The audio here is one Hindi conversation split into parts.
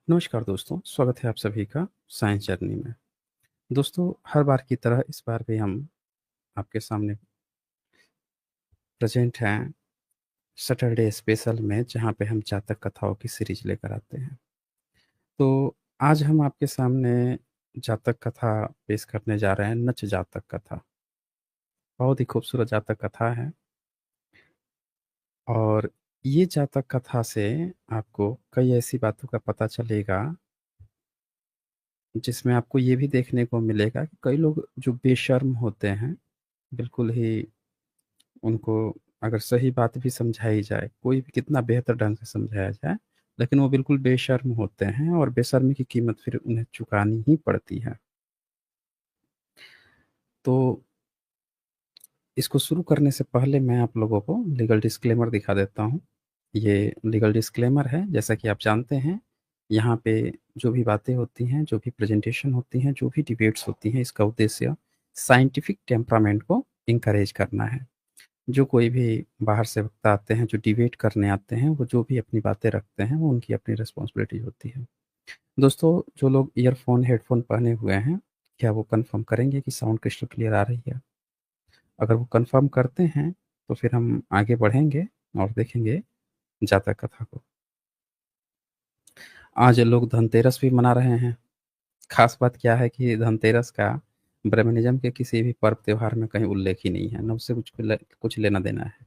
नमस्कार दोस्तों, स्वागत है आप सभी का साइंस जर्नी में। दोस्तों, हर बार की तरह इस बार भी हम आपके सामने प्रेज़ेंट हैं सैटरडे स्पेशल में, जहाँ पे हम जातक कथाओं की सीरीज़ लेकर आते हैं। तो आज हम आपके सामने जातक कथा पेश करने जा रहे हैं, नच जातक कथा। बहुत ही खूबसूरत जातक कथा है और ये जातक कथा से आपको कई ऐसी बातों का पता चलेगा, जिसमें आपको ये भी देखने को मिलेगा कि कई लोग जो बेशर्म होते हैं, बिल्कुल ही उनको अगर सही बात भी समझाई जाए, कोई भी कितना बेहतर ढंग से समझाया जाए, लेकिन वो बिल्कुल बेशर्म होते हैं और बेशर्मी की कीमत फिर उन्हें चुकानी ही पड़ती है। तो इसको शुरू करने से पहले मैं आप लोगों को लीगल डिस्क्लेमर दिखा देता हूँ। ये लीगल डिस्क्लेमर है, जैसा कि आप जानते हैं, यहाँ पे जो भी बातें होती हैं, जो भी प्रेज़ेंटेशन होती हैं, जो भी डिबेट्स होती हैं, इसका उद्देश्य साइंटिफिक टेम्परामेंट को एनकरेज करना है। जो कोई भी बाहर से वक्ता आते हैं, जो डिबेट करने आते हैं, वो जो भी अपनी बातें रखते हैं, वो उनकी अपनी रिस्पॉन्सिबिलिटी होती है। दोस्तों, जो लोग ईयरफ़ोन, हेडफ़ोन पहने हुए हैं, क्या वो कन्फर्म करेंगे कि साउंड क्रिस्टल क्लियर आ रही है? अगर वो कन्फर्म करते हैं, तो फिर हम आगे बढ़ेंगे और देखेंगे जातक कथा को। आज लोग धनतेरस भी मना रहे हैं। ख़ास बात क्या है कि धनतेरस का ब्राह्मणिज़्म के किसी भी पर्व त्योहार में कहीं उल्लेख ही नहीं है, ना उससे कुछ लेना-देना है।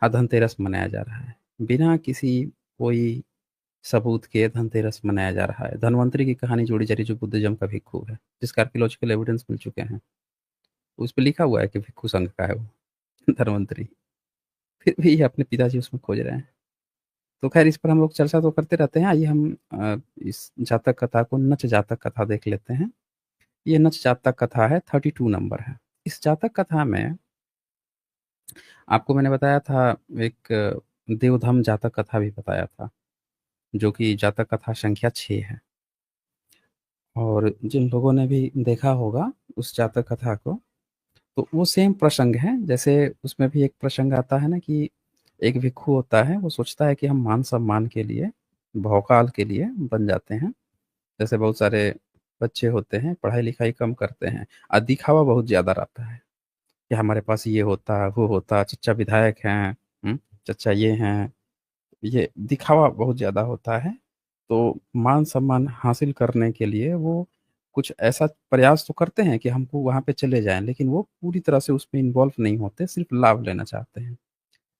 हाँ, धनतेरस मनाया जा रहा है। बिना किसी कोई सबूत के धनतेरस मनाया जा रहा है। धन्वंतरी की कहानी जोड़ी जा रही है, जो बुद्धिज़्म का भिक्षु है, जिसका आर्कियोलॉजिकल एविडेंस मिल चुके हैं। उस पे लिखा हुआ है कि भिक्षु संघ का है वो धन्वंतरी। फिर भी ये अपने पिताजी उसमें खोज रहे हैं। तो ख़ैर, इस पर हम लोग चर्चा तो करते रहते हैं। आइए हम इस जातक कथा को नच जातक कथा देख लेते हैं। ये नच जातक कथा है, 32 नंबर है। इस जातक कथा में आपको मैंने बताया था, एक देवधम जातक कथा भी बताया था, जो कि जातक कथा संख्या 6 है। और जिन लोगों ने भी देखा होगा उस जातक कथा को, तो वो सेम प्रसंग है। जैसे उसमें भी एक प्रसंग आता है ना कि एक भिक्षु होता है, वो सोचता है कि हम मान-सम्मान के लिए, भौकाल के लिए बन जाते हैं। जैसे बहुत सारे बच्चे होते हैं, पढ़ाई-लिखाई कम करते हैं और दिखावा बहुत ज़्यादा रहता है कि हमारे पास ये होता, वो होता, चच्चा विधायक हैं, चच्चा ये हैं। ये दिखावा बहुत ज़्यादा होता है, तो मान-सम्मान हासिल करने के लिए वो कुछ ऐसा प्रयास तो करते हैं कि हमको वहाँ पे चले जाएँ, लेकिन वो पूरी तरह से उसमें इन्वॉल्व नहीं होते, सिर्फ़ लाभ लेना चाहते हैं।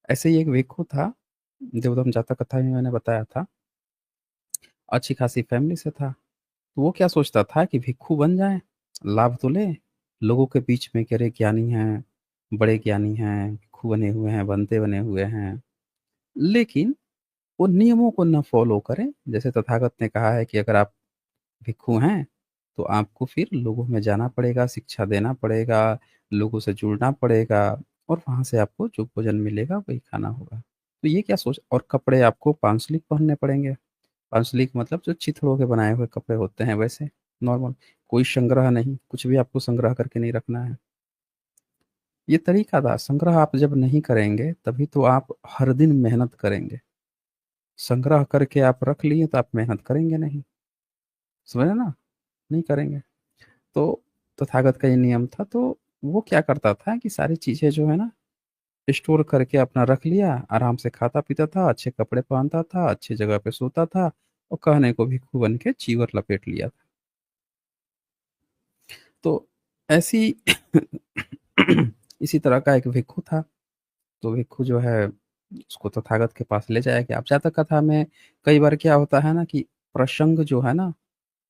ऐसे ही एक भिक्षु था, देवोत्तम जातक कथा में मैंने बताया था, अच्छी खासी फैमिली से था। तो वो क्या सोचता था कि भिक्षु बन जाएँ, लाभ तो लें, लोगों के बीच में कि अरे ज्ञानी हैं, बड़े ज्ञानी हैं, भिक्षु बने हुए हैं, बंते बने हुए हैं। लेकिन वो नियमों को ना फ़ॉलो करें। जैसे तथागत ने कहा है कि अगर आप भिक्षु हैं, तो आपको फिर लोगों में जाना पड़ेगा, शिक्षा देना पड़ेगा, लोगों से जुड़ना पड़ेगा और वहाँ से आपको जो भोजन मिलेगा वही खाना होगा। तो ये क्या सोच, और कपड़े आपको पांचलिक पहनने पड़ेंगे। पांचलिक मतलब जो चिथड़ों के बनाए हुए कपड़े होते हैं वैसे, नॉर्मल, कोई संग्रह नहीं, कुछ भी आपको संग्रह करके नहीं रखना है। ये तरीका था, संग्रह आप जब नहीं करेंगे, तभी तो आप हर दिन मेहनत करेंगे। संग्रह करके आप रख लिए तो आप मेहनत करेंगे नहीं, समझे ना? नहीं करेंगे। तो तथागत का ये नियम था, तो वो क्या करता था कि सारी चीज़ें जो है ना, स्टोर करके अपना रख लिया, आराम से खाता-पीता था, अच्छे कपड़े पहनता था, अच्छी जगह पे सोता था और कहने को भिक्षु बन के चीवर लपेट लिया था। तो ऐसी इसी तरह का एक भिक्षु था, तो भिक्षु जो है उसको तथागत के पास ले जाया गया। अब जातक कथा में कई बार क्या होता है ना कि प्रसंग जो है ना,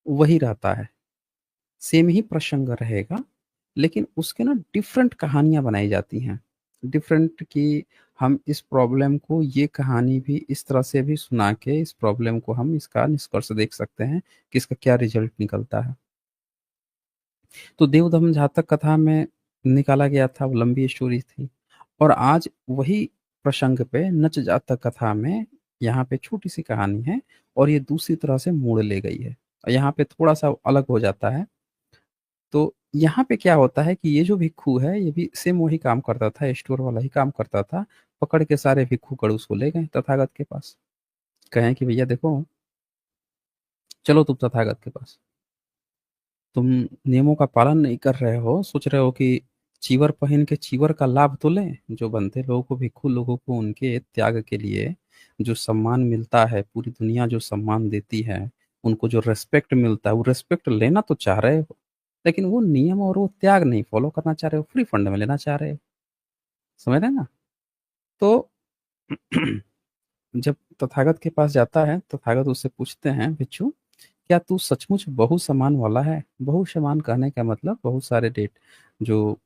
वही रहता है, सेम ही प्रसंग रहेगा, लेकिन उसके ना डिफरेंट कहानियाँ बनाई जाती हैं। डिफरेंट कि हम इस प्रॉब्लम को, ये कहानी भी इस तरह से भी सुना के इस प्रॉब्लम को हम इसका निष्कर्ष देख सकते हैं कि इसका क्या रिज़ल्ट निकलता है। तो देवदमन जातक कथा में निकाला गया था, वो लंबी स्टोरी थी और आज वही प्रसंग पे नच जातक कथा में यहाँ पे छोटी-सी कहानी है और ये दूसरी तरह से मोड़ ले गई है। यहाँ पे थोड़ा-सा अलग हो जाता है। तो यहाँ पे क्या होता है कि ये जो भिक्षु है, ये भी सेम वही काम करता था, स्टोर वाला ही काम करता था। पकड़ के सारे भिक्षु कड़ूस को ले गए तथागत के पास। कहें कि भैया देखो, चलो तुम तथागत के पास। तुम नियमों का पालन नहीं कर रहे हो, सोच रहे हो कि चीवर पहन के चीवर का लाभ तो लें। जो बनते लोगों को, भिक्षु लोगों को, उनके त्याग के लिए जो सम्मान मिलता है, पूरी दुनिया जो सम्मान देती है, उनको जो रेस्पेक्ट मिलता है, वो रेस्पेक्ट लेना तो चाह रहे हो, लेकिन वो नियम और वो त्याग नहीं फॉलो करना चाह रहे हो, फ्री फंड में लेना चाह रहे हो। समझ रहे हैं ना? तो जब तथागत के पास जाता है, तथागत उससे पूछते हैं, भिक्षु क्या तू सचमुच बहु समान वाला है? बहु समान कहने का मतलब बहुत सारे डेट, जो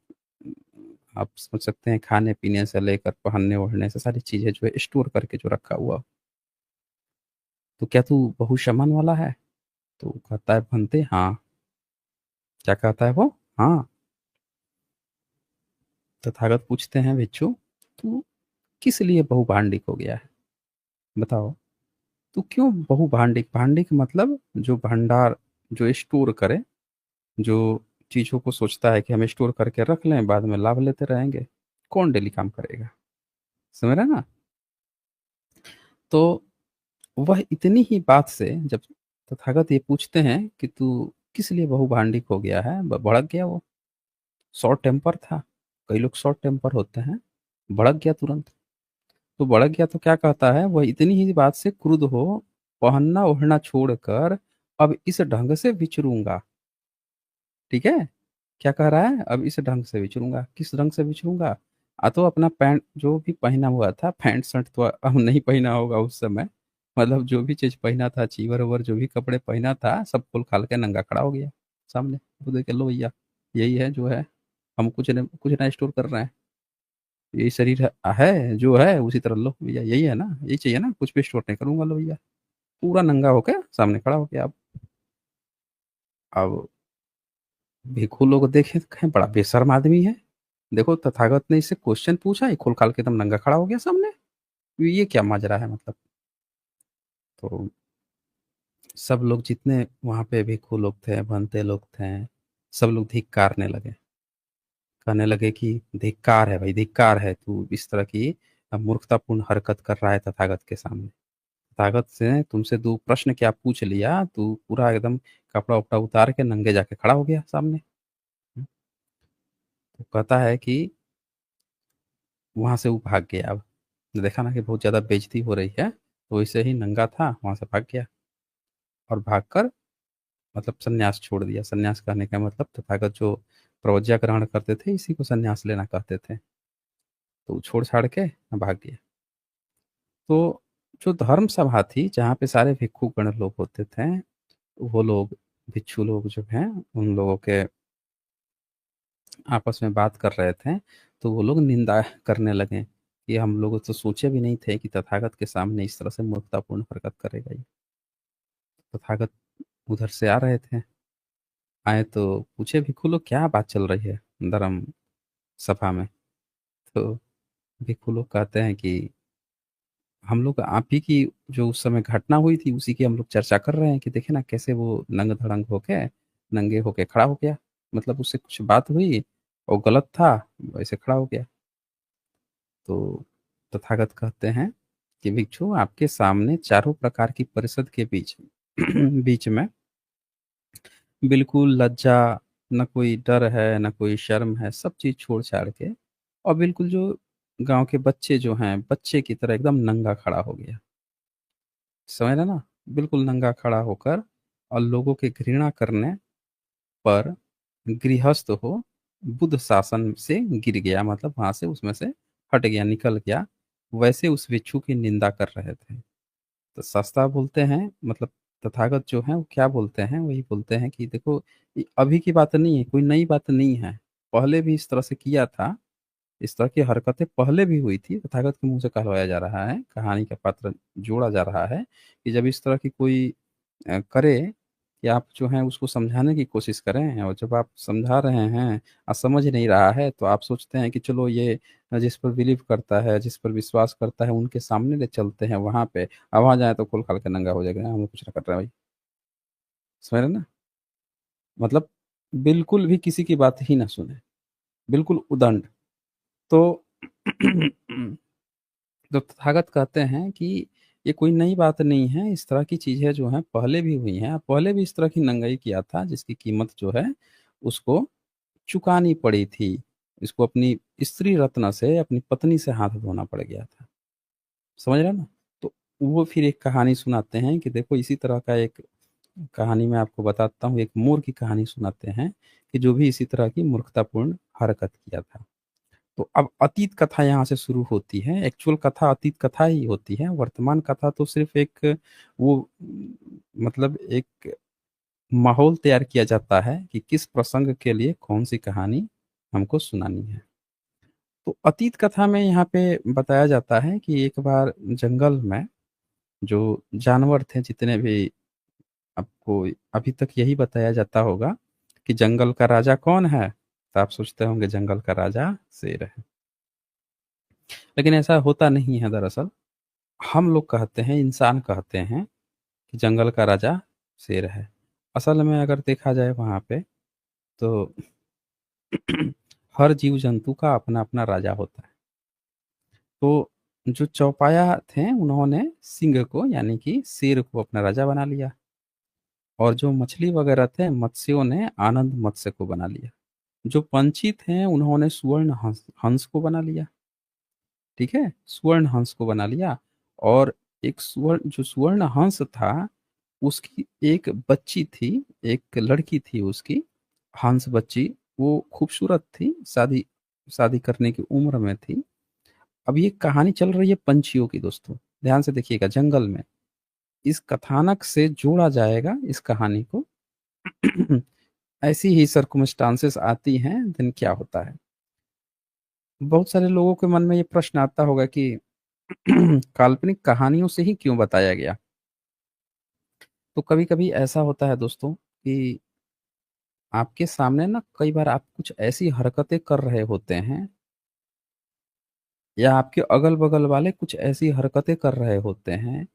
आप समझ सकते हैं, खाने पीने से लेकर पहनने ओढ़ने से सारी चीजें जो है स्टोर करके जो रखा हुआ। तो क्या तू बहु समान वाला है? तो कहता है भंते हाँ। क्या कहता है वो? हाँ। तथागत पूछते हैं, भिक्षु तू किस लिए बहुभांडिक हो गया है? बताओ। तू क्यों बहुभांडिक? भांडिक मतलब जो भंडार, जो स्टोर करे, जो चीज़ों को सोचता है कि हम स्टोर करके रख लें, बाद में लाभ लेते रहेंगे। कौन डेली काम करेगा? समझ रहे हैं ना? तो वह इतनी ही बात से जब तथागत ये पूछते हैं कि तू किस लिए बहुभांडिक हो गया है, भड़क गया वो, शॉर्ट टेम्पर था। कई लोग शॉर्ट टेम्पर होते हैं, भड़क गया तुरंत। तो भड़क गया तो क्या कहता है, वह इतनी ही बात से क्रुद्ध हो, पहनना ओढ़ना छोड़कर अब इस ढंग से विचरूंगा। ठीक है? क्या कह रहा है? अब इस ढंग से विचरूंगा। किस ढंग से विचरूंगा? तो अपना पैंट जो भी पहना हुआ था, पैंट शर्ट तो अब नहीं पहना होगा उस समय, मतलब जो भी चीज पहना था, चीवर उवर जो भी कपड़े पहना था, सब खोल खाल के नंगा खड़ा हो गया सामने। वो देख के, लो भैया, यही है जो है, हम कुछ ना स्टोर कर रहे हैं, यही शरीर है जो है, उसी तरह लो भैया, यही है ना, यही चाहिए ना, कुछ भी स्टोर नहीं करूंगा, लो भैया। पूरा नंगा होके सामने खड़ा हो गया। अब भिखू लोग देखे तो कहें बड़ा बेशर्म आदमी है। देखो, तथागत ने इससे क्वेश्चन पूछा, ये खोल खाल के एकदम नंगा खड़ा हो गया सामने। ये क्या माजरा है मतलब? तो सब लोग जितने वहां पे भिखू लोग थे, भंते लोग थे, सब लोग धिक्कारने लगे। कहने लगे कि धिक्कार है भाई, धिक्कार है, तू इस तरह की मूर्खतापूर्ण हरकत कर रहा है तथागत के सामने। तथागत से तुमसे दो प्रश्न क्या पूछ लिया, तू पूरा एकदम कपड़ा उपड़ा उतार के नंगे जाके खड़ा हो गया सामने। तो कहता है कि वहां से वो भाग गया। अब देखा ना कि बहुत ज्यादा बेइज्जती हो रही है, तो वैसे ही नंगा था, वहां से भाग गया। और भागकर मतलब संन्यास छोड़ दिया। संन्यास कहने का मतलब तथागत जो प्रवज्ञा ग्रहण करते थे, इसी को संन्यास लेना कहते थे। तो वो छोड़ छाड़ के भाग गया। तो जो धर्म सभा थी, जहाँ पे सारे भिक्षु गण लोग होते थे, वो लोग, भिक्षु लोग जो हैं, उन लोगों के आपस में बात कर रहे थे। तो वो लोग निंदा करने लगे कि हम लोग तो सोचे भी नहीं थे कि तथागत के सामने इस तरह से मूर्खतापूर्ण हरकत करेगा ये। तथागत उधर से आ रहे थे, आए तो पूछे, भिक्षु लोग क्या बात चल रही है धर्म सभा में? तो भिक्षु लोग कहते हैं कि हम लोग आप ही की जो उस समय घटना हुई थी, उसी की हम लोग चर्चा कर रहे हैं कि देखे ना कैसे वो नंग धड़ंग होके, नंगे होके खड़ा हो गया। मतलब उससे कुछ बात हुई और गलत था, वैसे खड़ा हो गया। तो तथागत कहते हैं कि भिक्षु, आपके सामने चारों प्रकार की परिषद के बीच बीच में बिल्कुल लज्जा, न कोई डर है, न कोई शर्म है, सब चीज छोड़ छाड़ के, और बिल्कुल जो गांव के बच्चे जो हैं, बच्चे की तरह एकदम नंगा खड़ा हो गया। समझ रहे ना? बिल्कुल नंगा खड़ा होकर, और लोगों के घृणा करने पर गृहस्थ हो बुद्ध शासन से गिर गया, मतलब वहां से उसमें से हट गया, निकल गया। वैसे उस भिक्षु की निंदा कर रहे थे। तो सस्ता बोलते हैं, मतलब तथागत जो है वो क्या बोलते हैं, वही बोलते हैं कि देखो, ये अभी की बात नहीं है, कोई नई बात नहीं है, पहले भी इस तरह से किया था। इस तरह की हरकतें पहले भी हुई थी। तथागत के मुंह से कहलवाया जा रहा है, कहानी का पात्र जोड़ा जा रहा है कि जब इस तरह की कोई करे, कि आप जो है उसको समझाने की कोशिश करें, और जब आप समझा रहे हैं और समझ नहीं रहा है, तो आप सोचते हैं कि चलो ये जिस पर बिलीव करता है, जिस पर विश्वास करता है, उनके सामने ले चलते हैं वहां पे। अब वहां जाए तो खोल खाल के नंगा हो जाएगा, हम लोग कुछ ना कर रहे हैं भाई। समझ रहे ना? मतलब बिल्कुल भी किसी की बात ही ना सुने, बिल्कुल उदंड। तो तो तथागत कहते हैं कि ये कोई नई बात नहीं है, इस तरह की चीज़ें जो हैं पहले भी हुई हैं, पहले भी इस तरह की नंगाई किया था जिसकी कीमत जो है उसको चुकानी पड़ी थी। इसको अपनी स्त्री रत्न से, अपनी पत्नी से हाथ धोना पड़ गया था। समझ रहे हैं ना? तो वो फिर एक कहानी सुनाते हैं कि देखो इसी तरह का एक कहानी मैं आपको बताता हूँ, एक मोर की कहानी सुनाते हैं कि जो भी इसी तरह की मूर्खतापूर्ण हरकत किया था। तो अब अतीत कथा यहाँ से शुरू होती है, एक्चुअल कथा अतीत कथा ही होती है, वर्तमान कथा तो सिर्फ़ एक वो मतलब एक माहौल तैयार किया जाता है कि किस प्रसंग के लिए कौन-सी कहानी हमको सुनानी है। तो अतीत कथा में यहाँ पे बताया जाता है कि एक बार जंगल में जो जानवर थे जितने भी, आपको अभी तक यही बताया जाता होगा कि जंगल का राजा कौन है? तो आप सोचते होंगे जंगल का राजा शेर है। लेकिन ऐसा होता नहीं है दरअसल। हम लोग कहते हैं, इंसान कहते हैं कि जंगल का राजा शेर है। असल में अगर देखा जाए वहाँ पे तो हर जीव-जंतु का अपना-अपना राजा होता है। तो जो चौपाया थे उन्होंने सिंह को यानी कि शेर को अपना राजा बना लिया और जो मछली वगैरह थे मत्स्यों ने आनंद मत्स्य को बना लिया। जो पंछी थे उन्होंने स्वर्ण हंस हंस को बना लिया, ठीक है? स्वर्ण हंस को बना लिया और एक स्वर्ण हंस था, उसकी एक बच्ची थी, एक लड़की थी उसकी, हंस बच्ची, वो खूबसूरत थी, शादी शादी करने की उम्र में थी। अब ये कहानी चल रही है पंछियों की दोस्तों, ध्यान से देखिएगा जंगल में। इस कथानक से जोड़ा जाएगा इस कहानी को। ऐसी ही सर्कमस्टांसेस आती हैं, देन क्या होता है? बहुत सारे लोगों के मन में ये प्रश्न आता होगा कि काल्पनिक कहानियों से ही क्यों बताया गया? तो कभी-कभी ऐसा होता है दोस्तों कि आपके सामने ना कई बार आप कुछ ऐसी हरकतें कर रहे होते हैं या आपके अगल-बगल वाले कुछ ऐसी हरकतें कर रहे होते हैं,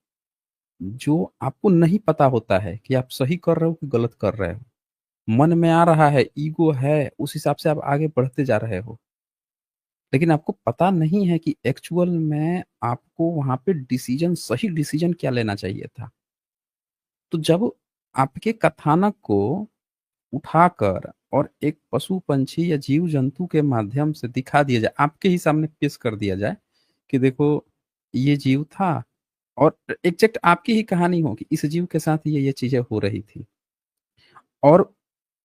जो आपको नहीं पता होता है कि आप सही कर रहे हो कि गलत कर रहे हो। मन में आ रहा है, ईगो है, उस हिसाब से आप आगे बढ़ते जा रहे हो। लेकिन आपको पता नहीं है कि एक्चुअल में आपको वहाँ पे सही डिसीज़न क्या लेना चाहिए था। तो जब आपके कथानक को उठाकर और एक पशु-पंछी या जीव-जंतु के माध्यम से दिखा दिया जाए, आपके ही सामने पेश कर दिया जाए कि देखो ये जीव था और एग्ज़ैक्ट आपकी ही कहानी हो कि इस जीव के साथ ये चीज़ें हो रही थी। और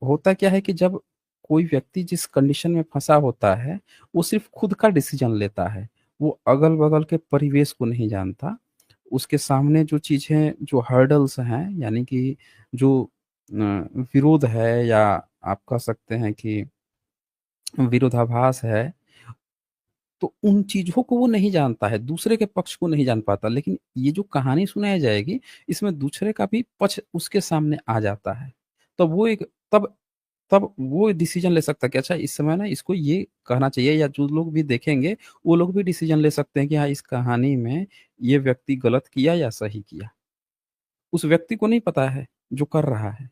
होता क्या है कि जब कोई व्यक्ति जिस कंडीशन में फँसा होता है, वो सिर्फ़ खुद का डिसीज़न लेता है। वो अगल-बगल के परिवेश को नहीं जानता। उसके सामने जो चीज़ें, जो हर्डल्स हैं, यानी कि जो विरोध है या आप कह सकते हैं कि विरोधाभास है, तो उन चीज़ों को वो नहीं जानता है, दूसरे के पक्ष को नहीं जान पाता। लेकिन ये जो कहानी सुनाई जाएगी, इसमें दूसरे का भी पक्ष उसके सामने आ जाता है। तब वो एक तब तब वो डिसीज़न ले सकता है कि अच्छा इस समय ना इसको ये कहना चाहिए, या जो लोग भी देखेंगे, वो लोग भी डिसीज़न ले सकते हैं कि हाँ, इस कहानी में ये व्यक्ति गलत किया या सही किया। उस व्यक्ति को नहीं पता है, जो कर रहा है।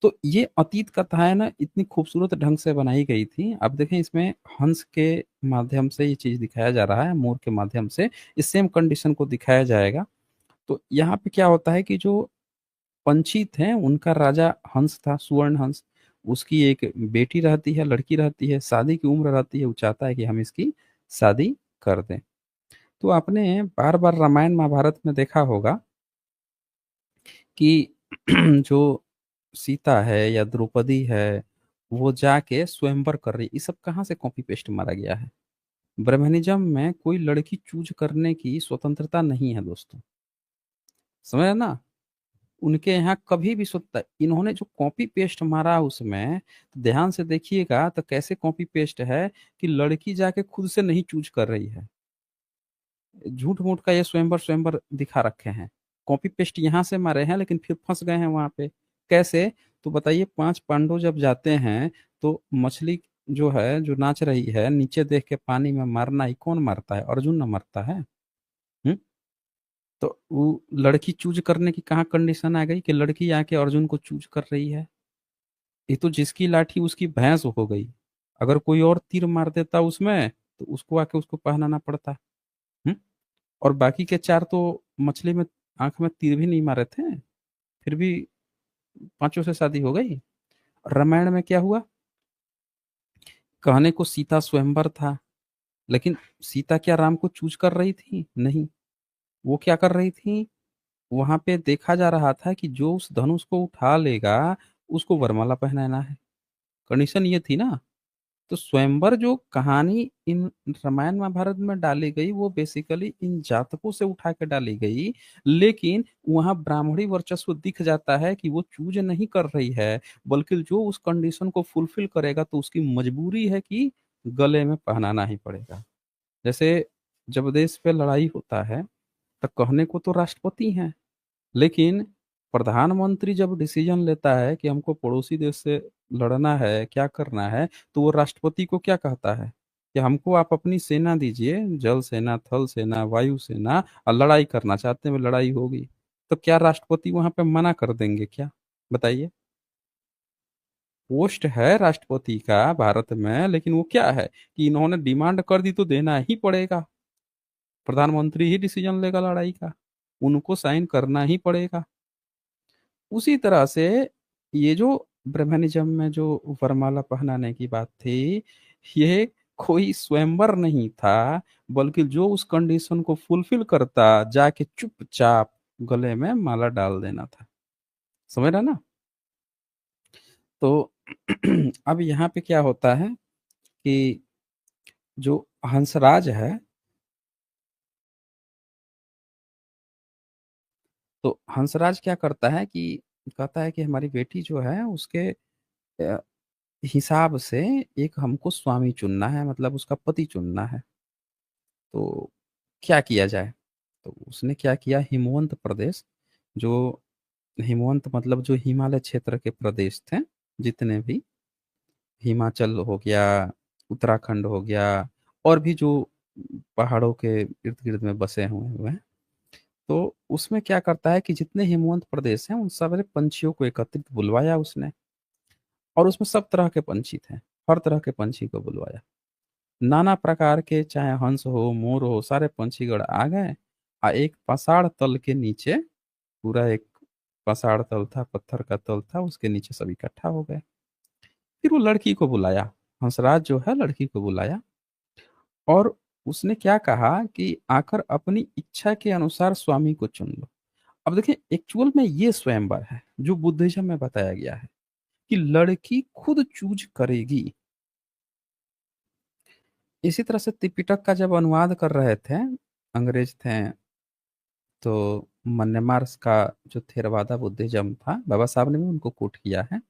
तो ये अतीत कथाएँ ना इतनी खूबसूरत ढंग से बनाई गई थी। अब देखें इसमें हंस के माध्यम से ये चीज़ दिखाया जा रहा है, मोर के माध्यम से इस सेम कंडीशन को दिखाया जाएगा। तो यहाँ पे क्या होता है कि जो पंछी थे उनका राजा हंस था, स्वर्ण हंस। उसकी एक बेटी रहती है, लड़की रहती है, शादी की उम्र रहती है, वो चाहता है कि हम इसकी शादी कर दें। तो आपने बार-बार रामायण महाभारत में देखा होगा कि जो सीता है या द्रौपदी है, वो जाके स्वयंवर कर रही है। ये सब कहाँ से कॉपी पेस्ट मारा गया है? ब्रह्मनिज़्म में कोई लड़की चूज़ करने की स्वतंत्रता नहीं है दोस्तों, समझ रहे ना? उनके यहाँ कभी भी स्वतः इन्होंने जो कॉपी पेस्ट मारा उसमें, तो ध्यान से देखिएगा तो कैसे कॉपी पेस्ट है कि लड़की जाके खुद से नहीं चूज़ कर रही है। झूठ-मूठ का ये स्वयंवर-स्वयंवर दिखा रखे हैं। कॉपी पेस्ट यहाँ से मारे हैं लेकिन फिर फँस गए हैं वहाँ पे। कैसे? तो बताइए 5 पांडव जब जाते हैं तो मछली जो है, जो नाच रही है, नीचे देख के पानी में मारना ही कौन मारता है? अर्जुन ना मारता है। हुँ? तो वो लड़की चूज़ करने की कहाँ कंडीशन आ गई कि लड़की आके अर्जुन को चूज़ कर रही है। ये तो जिसकी लाठी उसकी भैंस हो गई। अगर कोई और तीर मार देता उसमें, तो उसको आके उसको पहनाना पड़ता। हुँ? और बाकी के 4 तो मछली में आँख में तीर भी नहीं मारे थे, फिर भी पाँचों से शादी हो गई। रामायण में क्या हुआ? कहने को सीता स्वयंवर था, लेकिन सीता क्या राम को चूज कर रही थी? नहीं। वो क्या कर रही थी? वहां पे देखा जा रहा था कि जो उस धनुष को उठा लेगा उसको वरमाला पहनाना है। कंडीशन ये थी ना। तो स्वयंवर जो कहानी इन रामायण महाभारत में डाली गई वो बेसिकली इन जातकों से उठा के डाली गई, लेकिन वहां ब्राह्मणी वर्चस्व दिख जाता है कि वो चूज नहीं कर रही है, बल्कि जो उस कंडीशन को फुलफिल करेगा तो उसकी मजबूरी है कि गले में पहनाना ही पड़ेगा। जैसे जब देश पे लड़ाई होता है तो कहने को तो राष्ट्रपति हैं, लेकिन प्रधानमंत्री जब डिसीजन लेता है कि हमको पड़ोसी देश से लड़ना है, क्या करना है, तो वो राष्ट्रपति को क्या कहता है कि हमको आप अपनी सेना दीजिए, जल सेना, थल सेना, वायु सेना, और लड़ाई करना चाहते हैं, लड़ाई होगी। तो क्या राष्ट्रपति वहां पे मना कर देंगे क्या? बताइए। पोस्ट है राष्ट्रपति का भारत में, लेकिन वो क्या है कि इन्होंने डिमांड कर दी तो देना ही पड़ेगा। प्रधानमंत्री ही डिसीजन लेगा लड़ाई का, उनको साइन करना ही पड़ेगा। उसी तरह से ये जो ब्रह्मनिज्म में जो वरमाला पहनाने की बात थी, ये कोई स्वयंवर नहीं था, बल्कि जो उस कंडीशन को फुलफिल करता जाके चुपचाप गले में माला डाल देना था। समझ रहे ना? तो अब यहाँ पे क्या होता है कि जो हंसराज है, तो हंसराज क्या करता है कि कहता है कि हमारी बेटी जो है उसके अ, हिसाब से एक हमको स्वामी चुनना है, मतलब उसका पति चुनना है। तो क्या किया जाए? तो उसने क्या किया, हिमवंत प्रदेश, जो हिमवंत मतलब जो हिमालय क्षेत्र के प्रदेश थे, जितने भी, हिमाचल हो गया, उत्तराखंड हो गया, और भी जो पहाड़ों के इर्द गिर्द में बसे हुए हुए हैं, तो उसमें क्या करता है कि जितने हिमवंत प्रदेश हैं उन सारे पंछियों को एकत्रित बुलवाया उसने, और उसमें सब तरह के पंछी थे, हर तरह के पंछी को बुलवाया। नाना प्रकार के, चाहे हंस हो, मोर हो, सारे पंछीगण आ गए। एक पसाड़ तल के नीचे, पूरा एक पसाड़ तल था, पत्थर का तल था, उसके नीचे सब इकट्ठा हो गए। फिर वो लड़की को बुलाया, हंसराज जो है लड़की को बुलाया, और उसने क्या कहा कि आकर अपनी इच्छा के अनुसार स्वामी को चुन लो। अब देखिए, एक्चुअल में ये स्वयंवर है जो बुद्धिज्म में बताया गया है कि लड़की खुद चूज करेगी। इसी तरह से त्रिपिटक का जब अनुवाद कर रहे थे अंग्रेज थे, तो मन्नेमार्स का जो थेरवादा बुद्धिज्म था, बाबा साहब ने भी उनको कोट किया है।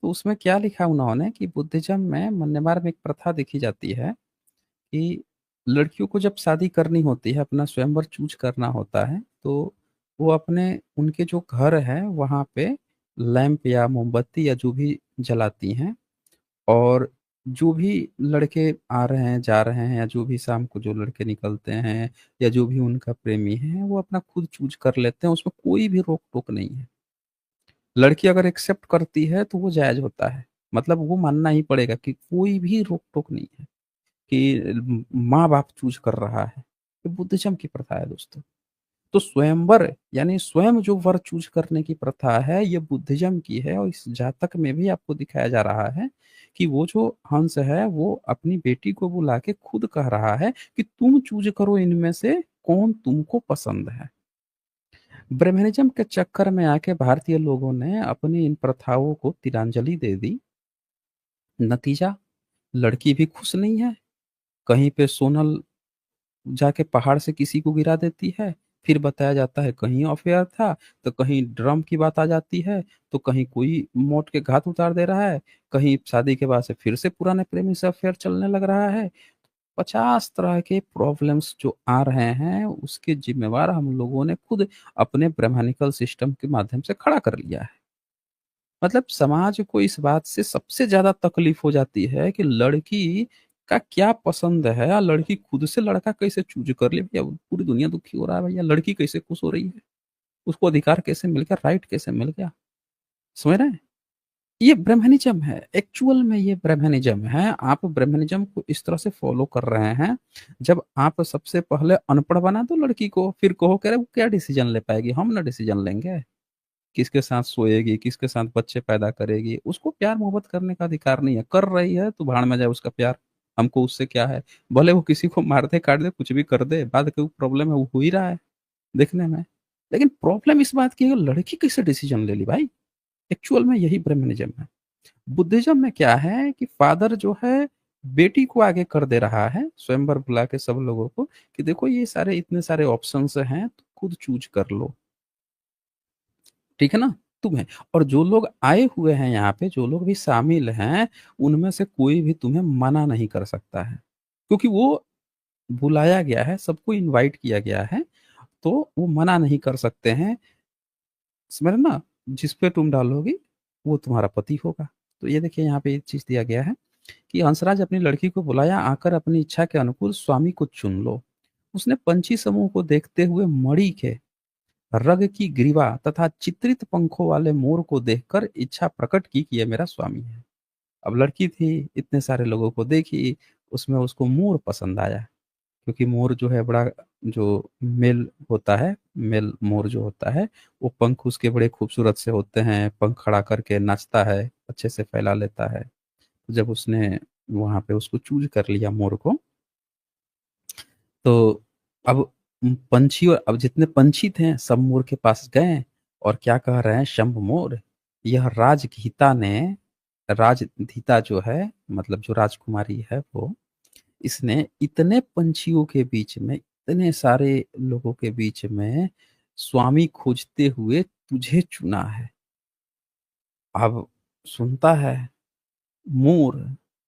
तो उसमें क्या लिखा उन्होंने कि बुद्धिज्म में मन्नेमार में एक प्रथा देखी जाती है कि लड़कियों को जब शादी करनी होती है, अपना स्वयंवर चूज करना होता है, तो वो अपने उनके जो घर है वहाँ पे लैंप या मोमबत्ती या जो भी जलाती हैं, और जो भी लड़के आ रहे हैं, जा रहे हैं, या जो भी शाम को जो लड़के निकलते हैं, या जो भी उनका प्रेमी है, वो अपना खुद चूज कर लेते हैं, उसमें कोई भी रोक टोक नहीं है। लड़की अगर एक्सेप्ट करती है तो वो जायज होता है, मतलब वो मानना ही पड़ेगा कि कोई भी रोक टोक नहीं है कि माँ बाप चूज कर रहा है। ये बुद्धिज्म की प्रथा है दोस्तों। तो स्वयंवर यानी स्वयं जो वर चूज करने की प्रथा है, ये बुद्धिज्म की है, और इस जातक में भी आपको दिखाया जा रहा है कि वो जो हंस है वो अपनी बेटी को बुला के खुद कह रहा है कि तुम चूज करो इनमें से कौन तुमको पसंद है। ब्रह्मनिज्म के चक्कर में आके भारतीय लोगों ने अपनी इन प्रथाओं को तिलांजलि दे दी। नतीजा, लड़की भी खुश नहीं है। कहीं पे सोनल जाके पहाड़ से किसी को गिरा देती है, फिर बताया जाता है कहीं अफेयर था, तो कहीं ड्रम की बात आ जाती है, तो कहीं कोई मौत के घाट उतार दे रहा है, कहीं शादी के बाद से फिर से पुराने प्रेमी से अफेयर चलने लग रहा है। 50 तरह के प्रॉब्लम्स जो आ रहे हैं उसके जिम्मेवार हम लोगों ने खुद अपने ब्रह्मानिकल सिस्टम के माध्यम से खड़ा कर लिया है। मतलब समाज को इस बात से सबसे ज्यादा तकलीफ हो जाती है कि लड़की का क्या पसंद है, और लड़की खुद से लड़का कैसे चूज कर ले। भैया पूरी दुनिया दुखी हो रहा है, भैया लड़की कैसे खुश हो रही है, उसको अधिकार कैसे मिल गया, राइट कैसे मिल गया? समझ रहे हैं? ये ब्रह्मनिज़्म है, एक्चुअल में ये ब्रह्मनिज़्म है। आप ब्रह्मनिज़्म को इस तरह से फ़ॉलो कर रहे हैं, जब आप सबसे पहले अनपढ़ बना दो लड़की को, फिर कहो कह रहे वो क्या डिसीज़न ले पाएगी, हम ना डिसीज़न लेंगे। किसके साथ सोएगी, किसके साथ बच्चे पैदा करेगी, उसको प्यार-मोहब्बत करने का अधिकार नहीं है। कर रही है तो भाड़ में जाए उसका प्यार, हमको उससे क्या है? भले वो किसी को मार दे, काट दे, कुछ भी कर दे, बाद की प्रॉब्लम है वो हो ही रहा है देखने में। लेकिन प्रॉब्लम इस बात की है लड़की कैसे डिसीज़न ले ली भाई? एक्चुअल में यही ब्रह्मनिज़्म है। बुद्धिज़्म में क्या है कि फ़ादर जो है बेटी को आगे कर दे रहा है, स्वयंवर बुला के सब लोगों को कि देखो ये सारे इतने सारे ऑप्शंस हैं, तो खुद चूज़ कर लो। ठीक है ना? तुम्हें और जो लोग आए हुए हैं यहाँ पे, जो लोग भी शामिल हैं, उनमें से कोई भी तुम्हें मना नहीं कर सकता है। क्योंकि वो बुलाया गया है, सबको इनवाइट किया गया है, तो वो मना नहीं कर सकते हैं। समझ रहे ना? जिस पे तुम डालोगी, वो तुम्हारा पति होगा। तो ये देखिए यहाँ पे एक चीज़ दिया गया है कि हंसराज अपनी लड़की को बुलाया, आकर अपनी इच्छा के अनुकूल स्वामी को चुन लो। उसने पंछी समूह को देखते हुए मणि के रग की ग्रीवा तथा चित्रित पंखों वाले मोर को देखकर इच्छा प्रकट की कि ये मेरा स्वामी है। अब लड़की थी, इतने सारे लोगों को देखी, उसमें उसको मोर पसंद आया क्योंकि मोर जो है बड़ा जो मेल होता है, मेल मोर जो होता है, वो पंख उसके बड़े खूबसूरत से होते हैं, पंख खड़ा करके नाचता है, अच्छे से फैला लेता है। जब उसने वहाँ पे उसको चूज़ कर लिया मोर को, तो अब पंछियों अब जितने पंछी थे सब मोर के पास गए और क्या कह रहे हैं शंभ मोर, यह राजगीता ने राजधीता जो है मतलब जो राजकुमारी है वो, इसने इतने पंछियों के बीच में, इतने सारे लोगों के बीच में स्वामी खोजते हुए तुझे चुना है। अब सुनता है मोर,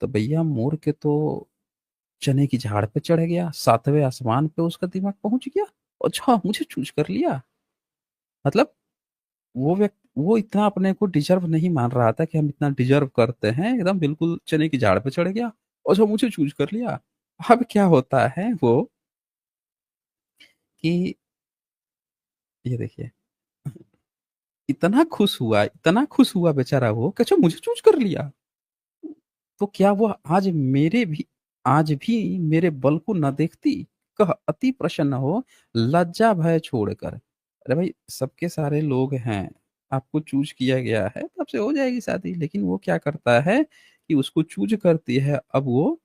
तो भैया मोर के तो चने की झाड़ पे चढ़ गया, 7वें आसमान पे उसका दिमाग पहुँच गया। अच्छा मुझे चूज़ कर लिया। मतलब वो इतना अपने को डिज़र्व नहीं मान रहा था कि हम इतना डिज़र्व करते हैं, एकदम बिल्कुल चने की झाड़ पे चढ़ गया। अच्छा मुझे चूज़ कर लिया। अब क्या होता है वो कि ये देखिए इतना खुश हुआ बेचारा वो कि अच्छा मुझे चूज़ कर लिया। तो क्या वो आज भी मेरे बल को न देखती? कह अति प्रसन्न हो लज्जा भय छोड़कर। अरे भाई सबके सारे लोग हैं, आपको चूज़ किया गया है, तो आपसे हो जाएगी शादी। लेकिन वो क्या करता है कि उसको चूज़ करती है, अब वो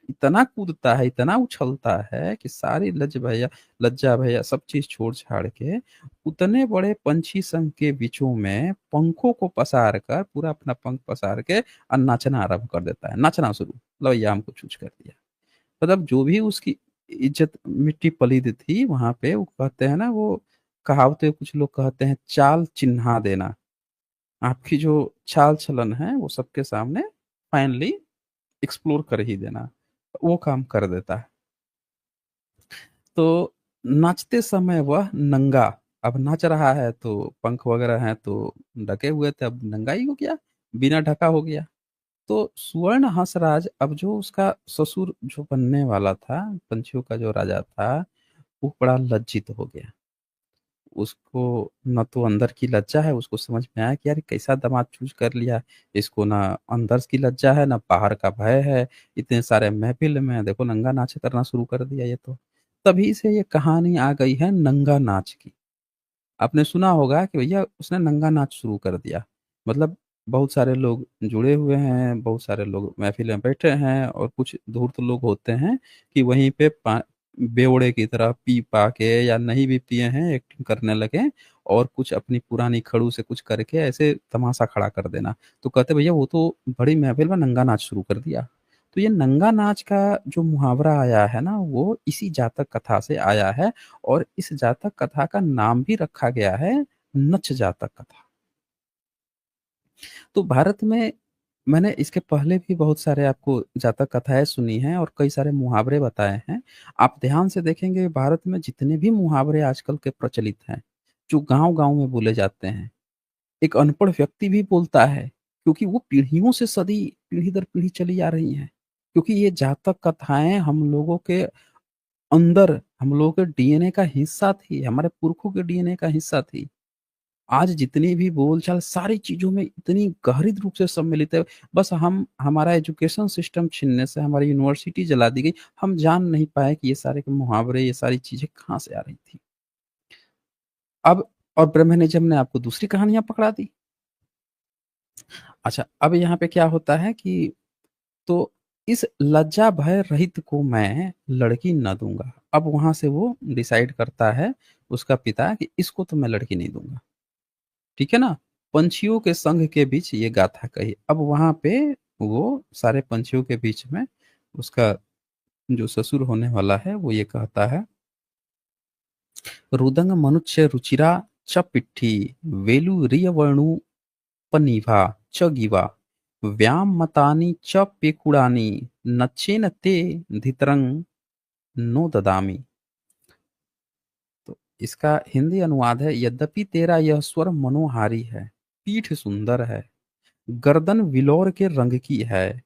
इतना कूदता है, इतना उछलता है कि सारी लज्जा भैया सब चीज़ छोड़-छाड़ के उतने बड़े पंछी संघ के बीचों में पंखों को पसार कर पूरा अपना पंख पसार के और नाचना आरंभ कर देता है, नाचना शुरू, लो भैया हमको चूज़ कर दिया। मतलब जो भी उसकी इज़्ज़त मिट्टी-पलीद थी वहाँ पे वो कहते हैं ना वो कहावतें कुछ लोग कहते हैं चाल चिन्हा देना। आपकी जो चाल-चलन है वो सबके सामने फाइनली एक्सप्लोर कर ही देना, वो काम कर देता है। तो नाचते समय वह नंगा, अब नाच रहा है तो पंख वगैरह हैं तो ढके हुए थे, अब नंगा ही हो गया, बिना ढका हो गया। तो स्वर्ण हंसराज अब जो उसका ससुर जो बनने वाला था, पंछियों का जो राजा था, वो बड़ा लज्जित हो गया। उसको ना तो अंदर की लज्जा है, उसको समझ में आया कि यार कैसा दामाद चूज़ कर लिया। इसको ना अंदर की लज्जा है, ना बाहर का भय है। इतने सारे महफ़िल में देखो नंगा नाच करना शुरू कर दिया ये तो। तभी से ये कहानी आ गई है नंगा नाच की। आपने सुना होगा कि भैया उसने नंगा नाच शुरू कर दिया। मतलब बहुत सारे लोग जुड़े हुए हैं, बहुत सारे लोग महफ़िल में बैठे हैं और कुछ धूर्त लोग होते हैं कि वहीं पे बेवड़े की तरह पी-पा के या नहीं भी पिए हैं, एक्टिंग करने लगे और कुछ अपनी पुरानी खड़ू से कुछ करके ऐसे तमाशा खड़ा कर देना। तो कहते भैया वो तो बड़ी महफ़िल में नंगा नाच शुरू कर दिया। तो ये नंगा नाच का जो मुहावरा आया है ना, वो इसी जातक कथा से आया है और इस जातक कथा का नाम भी रखा गया है नच जातक कथा। तो भारत में मैंने इसके पहले भी बहुत सारे आपको जातक कथाएँ सुनी हैं और कई सारे मुहावरे बताए हैं। आप ध्यान से देखेंगे भारत में जितने भी मुहावरे आजकल के प्रचलित हैं, जो गाँव-गाँव में बोले जाते हैं, एक अनपढ़ व्यक्ति भी बोलता है क्योंकि वो पीढ़ियों से सदी पीढ़ी दर पीढ़ी चली आ रही हैं। क्योंकि ये जातक कथाएँ हम लोगों के अंदर, हम लोगों के डीएनए का हिस्सा थी, हमारे पुरखों के डीएनए का हिस्सा थी। आज जितनी भी बोलचाल सारी चीज़ों में इतनी गहरी रूप से सम्मिलित है, बस हम हमारा एजुकेशन सिस्टम छीनने से हमारी यूनिवर्सिटी जला दी गई, हम जान नहीं पाए कि ये सारे के मुहावरे, ये सारी चीज़ें कहाँ से आ रही थी। अब और ब्रह्मनिज़्म ने आपको दूसरी कहानियाँ पकड़ा दी। अच्छा, अब यहाँ पे क्या होता है कि तो इस लज्जा भय रहित को मैं लड़की ना दूँगा। अब वहाँ से वो डिसाइड करता है उसका पिता कि इसको तो मैं लड़की नहीं दूँगा। ठीक है ना? पंछियों के संग के बीच ये गाथा कही। अब वहाँ पे वो सारे पंछियों के बीच में उसका जो ससुर होने वाला है वो ये कहता है, रुदंग मनुष्य रुचिरा च पिट्ठी वेलुरियवर्णुपनिभा च गिवा व्याम मतानि च पेकुड़ानि नच्चेन ते धितरंग नो ददामि। तो इसका हिंदी अनुवाद है, यद्यपि तेरा यह स्वर मनोहारी है, पीठ सुंदर है, गर्दन विलौर के रंग की है,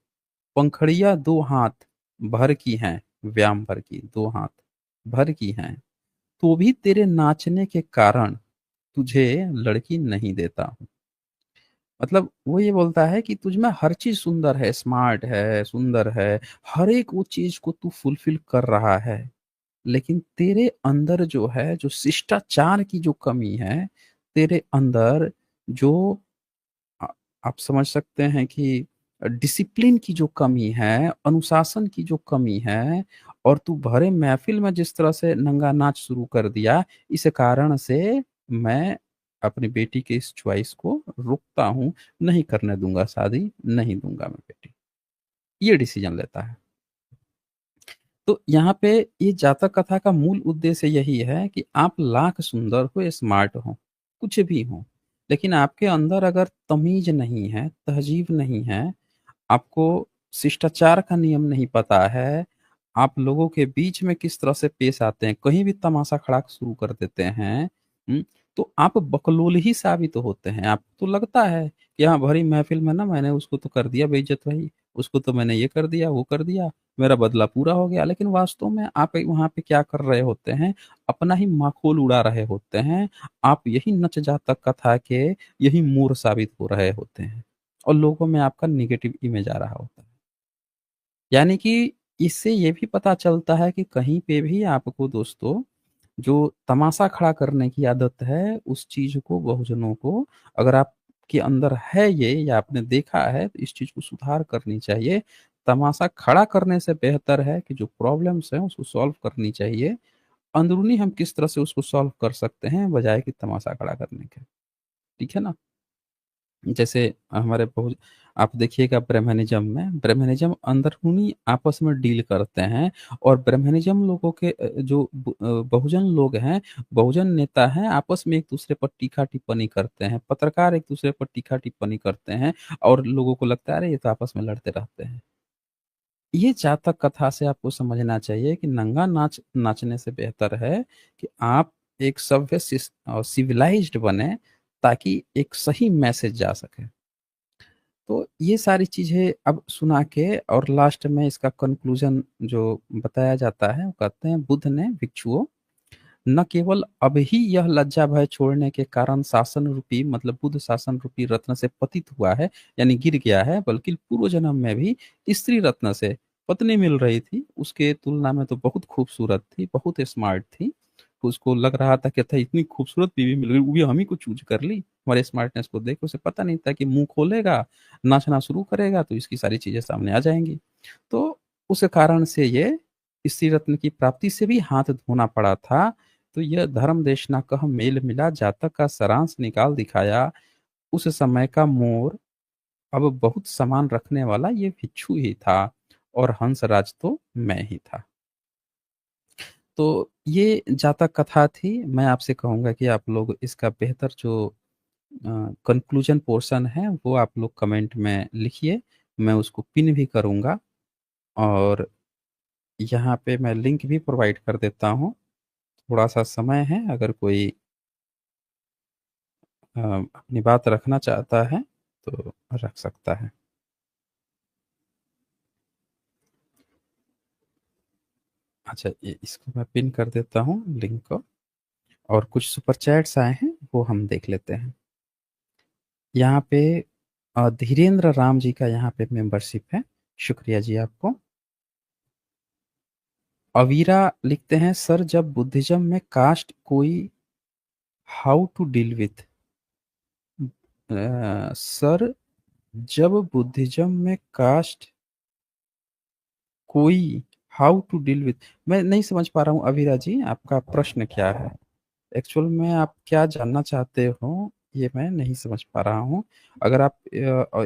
पंखड़ियां दो हाथ भर की हैं, व्याम भर की, दो हाथ भर की हैं, तो भी तेरे नाचने के कारण तुझे लड़की नहीं देता हूँ। मतलब वो ये बोलता है कि तुझ में हर चीज सुंदर है, स्मार्ट है, सुंदर है, हर एक वो चीज को तू फुलफिल कर रहा है, लेकिन तेरे अंदर जो है, जो शिष्टाचार की जो कमी है, तेरे अंदर जो आ- आप समझ सकते हैं कि डिसिप्लिन की जो कमी है, अनुशासन की जो कमी है, और तू भरे महफिल में जिस तरह से नंगा नाच शुरू कर दिया, इस कारण से मैं अपनी बेटी के इस चॉइस को रोकता हूँ, नहीं करने दूंगा शादी, नहीं दूंगा मैं बेटी। ये डिसीजन लेता है। तो यहाँ पे ये जातक कथा का मूल उद्देश्य यही है कि आप लाख सुंदर हो, स्मार्ट हो, कुछ भी हो, लेकिन आपके अंदर अगर तमीज नहीं है, तहजीब नहीं है, आपको शिष्टाचार का नियम नहीं पता है, आप लोगों के बीच में किस तरह से पेश आते हैं, कहीं भी तमाशा खड़ा शुरू कर देते हैं, तो आप बकलोल ही साबित होते हैं। आपको तो लगता है कि हाँ, भरी महफिल में ना मैंने उसको तो कर दिया बेइज्जत भाई, उसको तो मैंने ये कर दिया, वो कर दिया, मेरा बदला पूरा हो गया। लेकिन वास्तव में आप वहाँ पे क्या कर रहे होते हैं? अपना ही माखोल उड़ा रहे होते हैं। आप यही नच जातक कथा के यही मूर साबित हो रहे होते हैं, और लोगों में आपका नेगेटिव इमेज आ रहा होता है। यानी कि इससे ये भी पता चलता है कि कहीं पे भी आपको दोस्तों जो तमाशा खड़ा करने की आदत है, उस चीज़ को, बहुजनों को, अगर आपके अंदर है ये या आपने देखा है, तो इस चीज़ को सुधार करनी चाहिए। तमाशा खड़ा करने से बेहतर है कि जो प्रॉब्लम्स हैं उसको सॉल्व करनी चाहिए। अंदरूनी हम किस तरह से उसको सॉल्व कर सकते हैं बजाय कि तमाशा खड़ा करने के। ठीक है ना? जैसे हमारे बहुत, आप देखिएगा ब्रह्मनिज़्म अंदरूनी आपस में डील करते हैं, और ब्रह्मनिज़्म लोगों के बहुजन लोग हैं, बहुजन नेता हैं, आपस में एक-दूसरे पर टीका-टिप्पणी करते हैं, पत्रकार एक-दूसरे पर टीका-टिप्पणी करते हैं, और लोगों को लगता है अरे ये तो आपस में लड़ते रहते हैं। ये जातक कथा से आपको समझना चाहिए कि नंगा नाच नाचने से बेहतर है कि आप एक सभ्य सिविलाइज्ड बने, ताकि एक सही मैसेज जा सके। तो ये सारी चीज़ें अब सुना के और लास्ट में इसका कंक्लूजन जो बताया जाता है, वो कहते हैं, बुद्ध ने भिक्षुओं, न केवल अब ही यह लज्जा भय छोड़ने के कारण शासन रूपी, मतलब बुद्ध शासन रूपी रत्न से पतित हुआ है, यानी गिर गया है, बल्कि पूर्व जन्म में भी स्त्री रत्न से पत्नी मिल रही थी, उसके तुलना में तो बहुत खूबसूरत थी, बहुत स्मार्ट थी। उसको लग रहा था कि अच्छा इतनी खूबसूरत बीवी मिल गई, वो भी हम ही को चूज कर ली। हमारे स्मार्टनेस को देख उसे पता नहीं था कि मुंह खोलेगा, नाचना शुरू करेगा तो इसकी सारी चीजें सामने आ जाएंगी। तो उस कारण से ये स्त्री रत्न की प्राप्ति से भी हाथ धोना पड़ा था। तो यह धर्म देश ना कह मेल मिला, जातक का सारांश निकाल दिखाया। उस समय का मोर अब बहुत सामान रखने वाला ये भिक्षु ही था, और हंसराज तो मैं ही था। तो ये जातक कथा थी। मैं आपसे कहूँगा कि आप लोग इसका बेहतर जो कंक्लूजन पोर्शन है वो आप लोग कमेंट में लिखिए, मैं उसको पिन भी करूँगा, और यहाँ पे मैं लिंक भी प्रोवाइड कर देता हूँ। थोड़ा-सा समय है, अगर कोई अपनी बात रखना चाहता है तो रख सकता है। अच्छा, इसको मैं पिन कर देता हूँ लिंक को, और कुछ सुपर चैट्स आए हैं, वो हम देख लेते हैं। यहाँ पे धीरेन्द्र राम जी का यहाँ पे मेंबरशिप है। शुक्रिया जी आपको। अवीरा लिखते हैं, सर जब बुद्धिज्म में कास्ट कोई how to deal with. Sir जब बुद्धिज्म में कास्ट कोई हाउ टू डील विथ, मैं नहीं समझ पा रहा हूँ अवीरा जी, आपका प्रश्न क्या है? एक्चुअल में आप क्या जानना चाहते हो ये मैं नहीं समझ पा रहा हूँ। अगर आप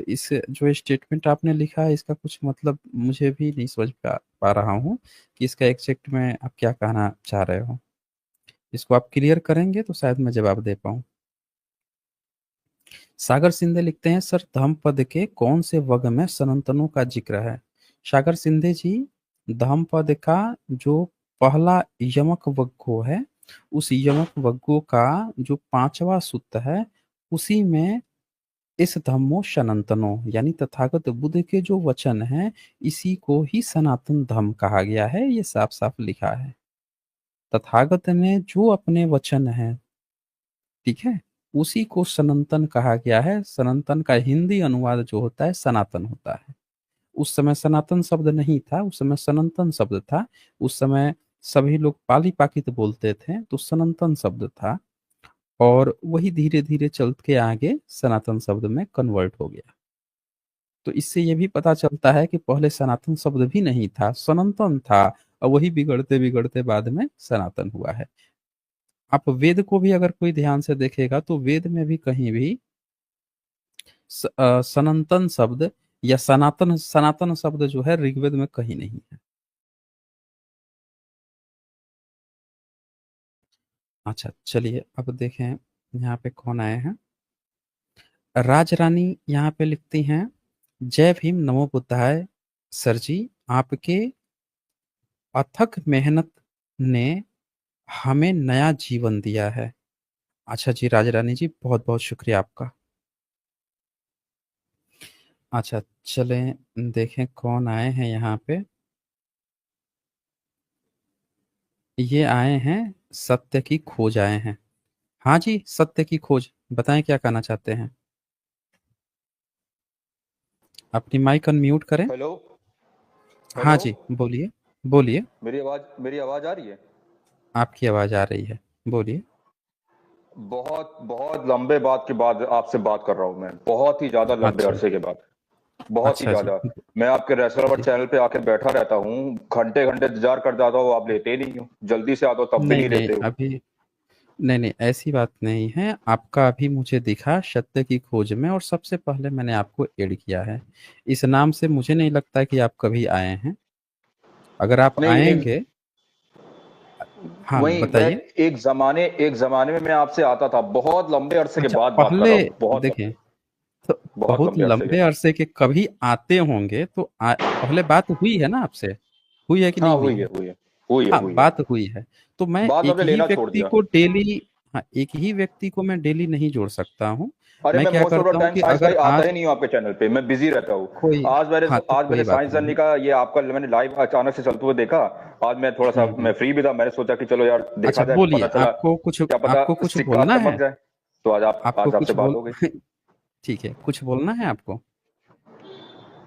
इस जो स्टेटमेंट आपने लिखा है इसका कुछ मतलब मुझे भी नहीं समझ पा रहा हूँ कि इसका एग्जैक्ट में आप क्या कहना चाह रहे हो। इसको आप क्लियर करेंगे तो शायद मैं जवाब दे पाऊँ। सागर सिंधे लिखते हैं, सर धम्मपद के कौन से वर्ग में सनातनों का जिक्र है? सागर सिंधे जी, धम्मपद का जो पहला यमक वग्गो है, उस यमक वग्गो का जो पांचवा सूत्र है, उसी में इस धम्मो सनातनो यानी तथागत बुद्ध के जो वचन हैं, इसी को ही सनातन धर्म कहा गया है। ये साफ साफ लिखा है। तथागत ने जो अपने वचन हैं, ठीक है, उसी को सनातन कहा गया है। सनातन का हिंदी अनुवाद जो होता है सनातन होता है। उस समय सनातन शब्द नहीं था, उस समय सनातन शब्द था। उस समय सभी लोग पाली पाकित बोलते थे, तो सनातन शब्द था। और वही धीरे धीरे चल के आगे सनातन शब्द में कन्वर्ट हो गया। तो इससे ये भी पता चलता है कि पहले सनातन शब्द भी नहीं था, सनातन था। और वही बिगड़ते बिगड़ते बाद में सनातन हुआ है। आप वेद को भी अगर कोई ध्यान से देखेगा तो वेद में भी कहीं भी सनातन शब्द या सनातन सनातन शब्द जो है ऋग्वेद में कहीं नहीं है। अच्छा चलिए अब देखें यहाँ पे कौन आए हैं। राज रानी यहाँ पे लिखती हैं, जय भीम नमो बुद्धाय। सर जी, आपके अथक मेहनत ने हमें नया जीवन दिया है। अच्छा जी राज रानी जी, बहुत बहुत शुक्रिया आपका। अच्छा चलें देखें कौन आए हैं यहाँ पे। ये आए हैं, सत्य की खोज आए हैं। हाँ जी, सत्य की खोज, बताएं क्या कहना चाहते हैं। अपनी माइक अनम्यूट करें। हेलो। हाँ हेलो। जी, बोलिए बोलिए। मेरी आवाज आ रही है? आपकी आवाज आ रही है, बोलिए। बहुत बहुत लंबे बाद के बाद आपसे बात कर रहा हूँ मैं, बहुत ही ज्यादा लंबे अच्छा अरसे के बाद। बहुत ही अच्छा जी ज्यादा। मैं आपके रेस्टोरेंट जी। चैनल पे आके बैठा रहता हूँ, घंटे घंटे इंतजार कर जाता हूँ, आप लेते ही नहीं हो, जल्दी से आता हो तब भी नहीं नहीं नहीं लेते हो। अभी, नहीं नहीं ऐसी बात नहीं है। आपका अभी मुझे दिखा सत्य की खोज में और सबसे पहले मैंने आपको ऐड किया है। इस नाम से मुझे नहीं लगता कि आप कभी आए हैं। अगर आप नहीं, एक आएंगे। हाँ वही मैं बताइए। एक जमाने में मैं आपसे आता था, बहुत लंबे अरसे के अच्छा बाद बात कर पहले, रहा हूँ, देखें, तो बहुत बहुत लंबे अरसे के। लंबे अरसे के कभी आते होंगे तो पहले बात हुई है ना आपसे, हुई है कि हाँ, नहीं हुई हुई है, है? हुई है, हुई है, हाँ हुई है। बात हुई है। तो मैं बाद में एक आपने ही लेना छोड़ व्यक्ति दिया। को डेली, हाँ एक ही व्यक्ति को मैं डेली नहीं जोड़ सकता हूँ। अरे मैं मैं क्या मोस्ट ऑफ द करता हूँ टाइम कि साइंस भाई अगर आता आज ही नहीं हूँ आपके चैनल पे, मैं बिजी रहता हूँ। कोई, हाँ तो आज कोई मैंने बात साइंस नहीं। जर्नी का ये आपका मैंने लाइव अचानक से चलते हुए देखा। आज मैं थोड़ा सा मैं हम्म। फ्री भी था, मैंने सोचा कि चलो यार अच्छा देखा जाए, पता बोलिए, चला क्या पता आपको कुछ सिक्का बोलना चमक है? जाए। तो आपको आज आपसे कुछ बात बोल हो गई। ठीक है, कुछ बोलना है आपको?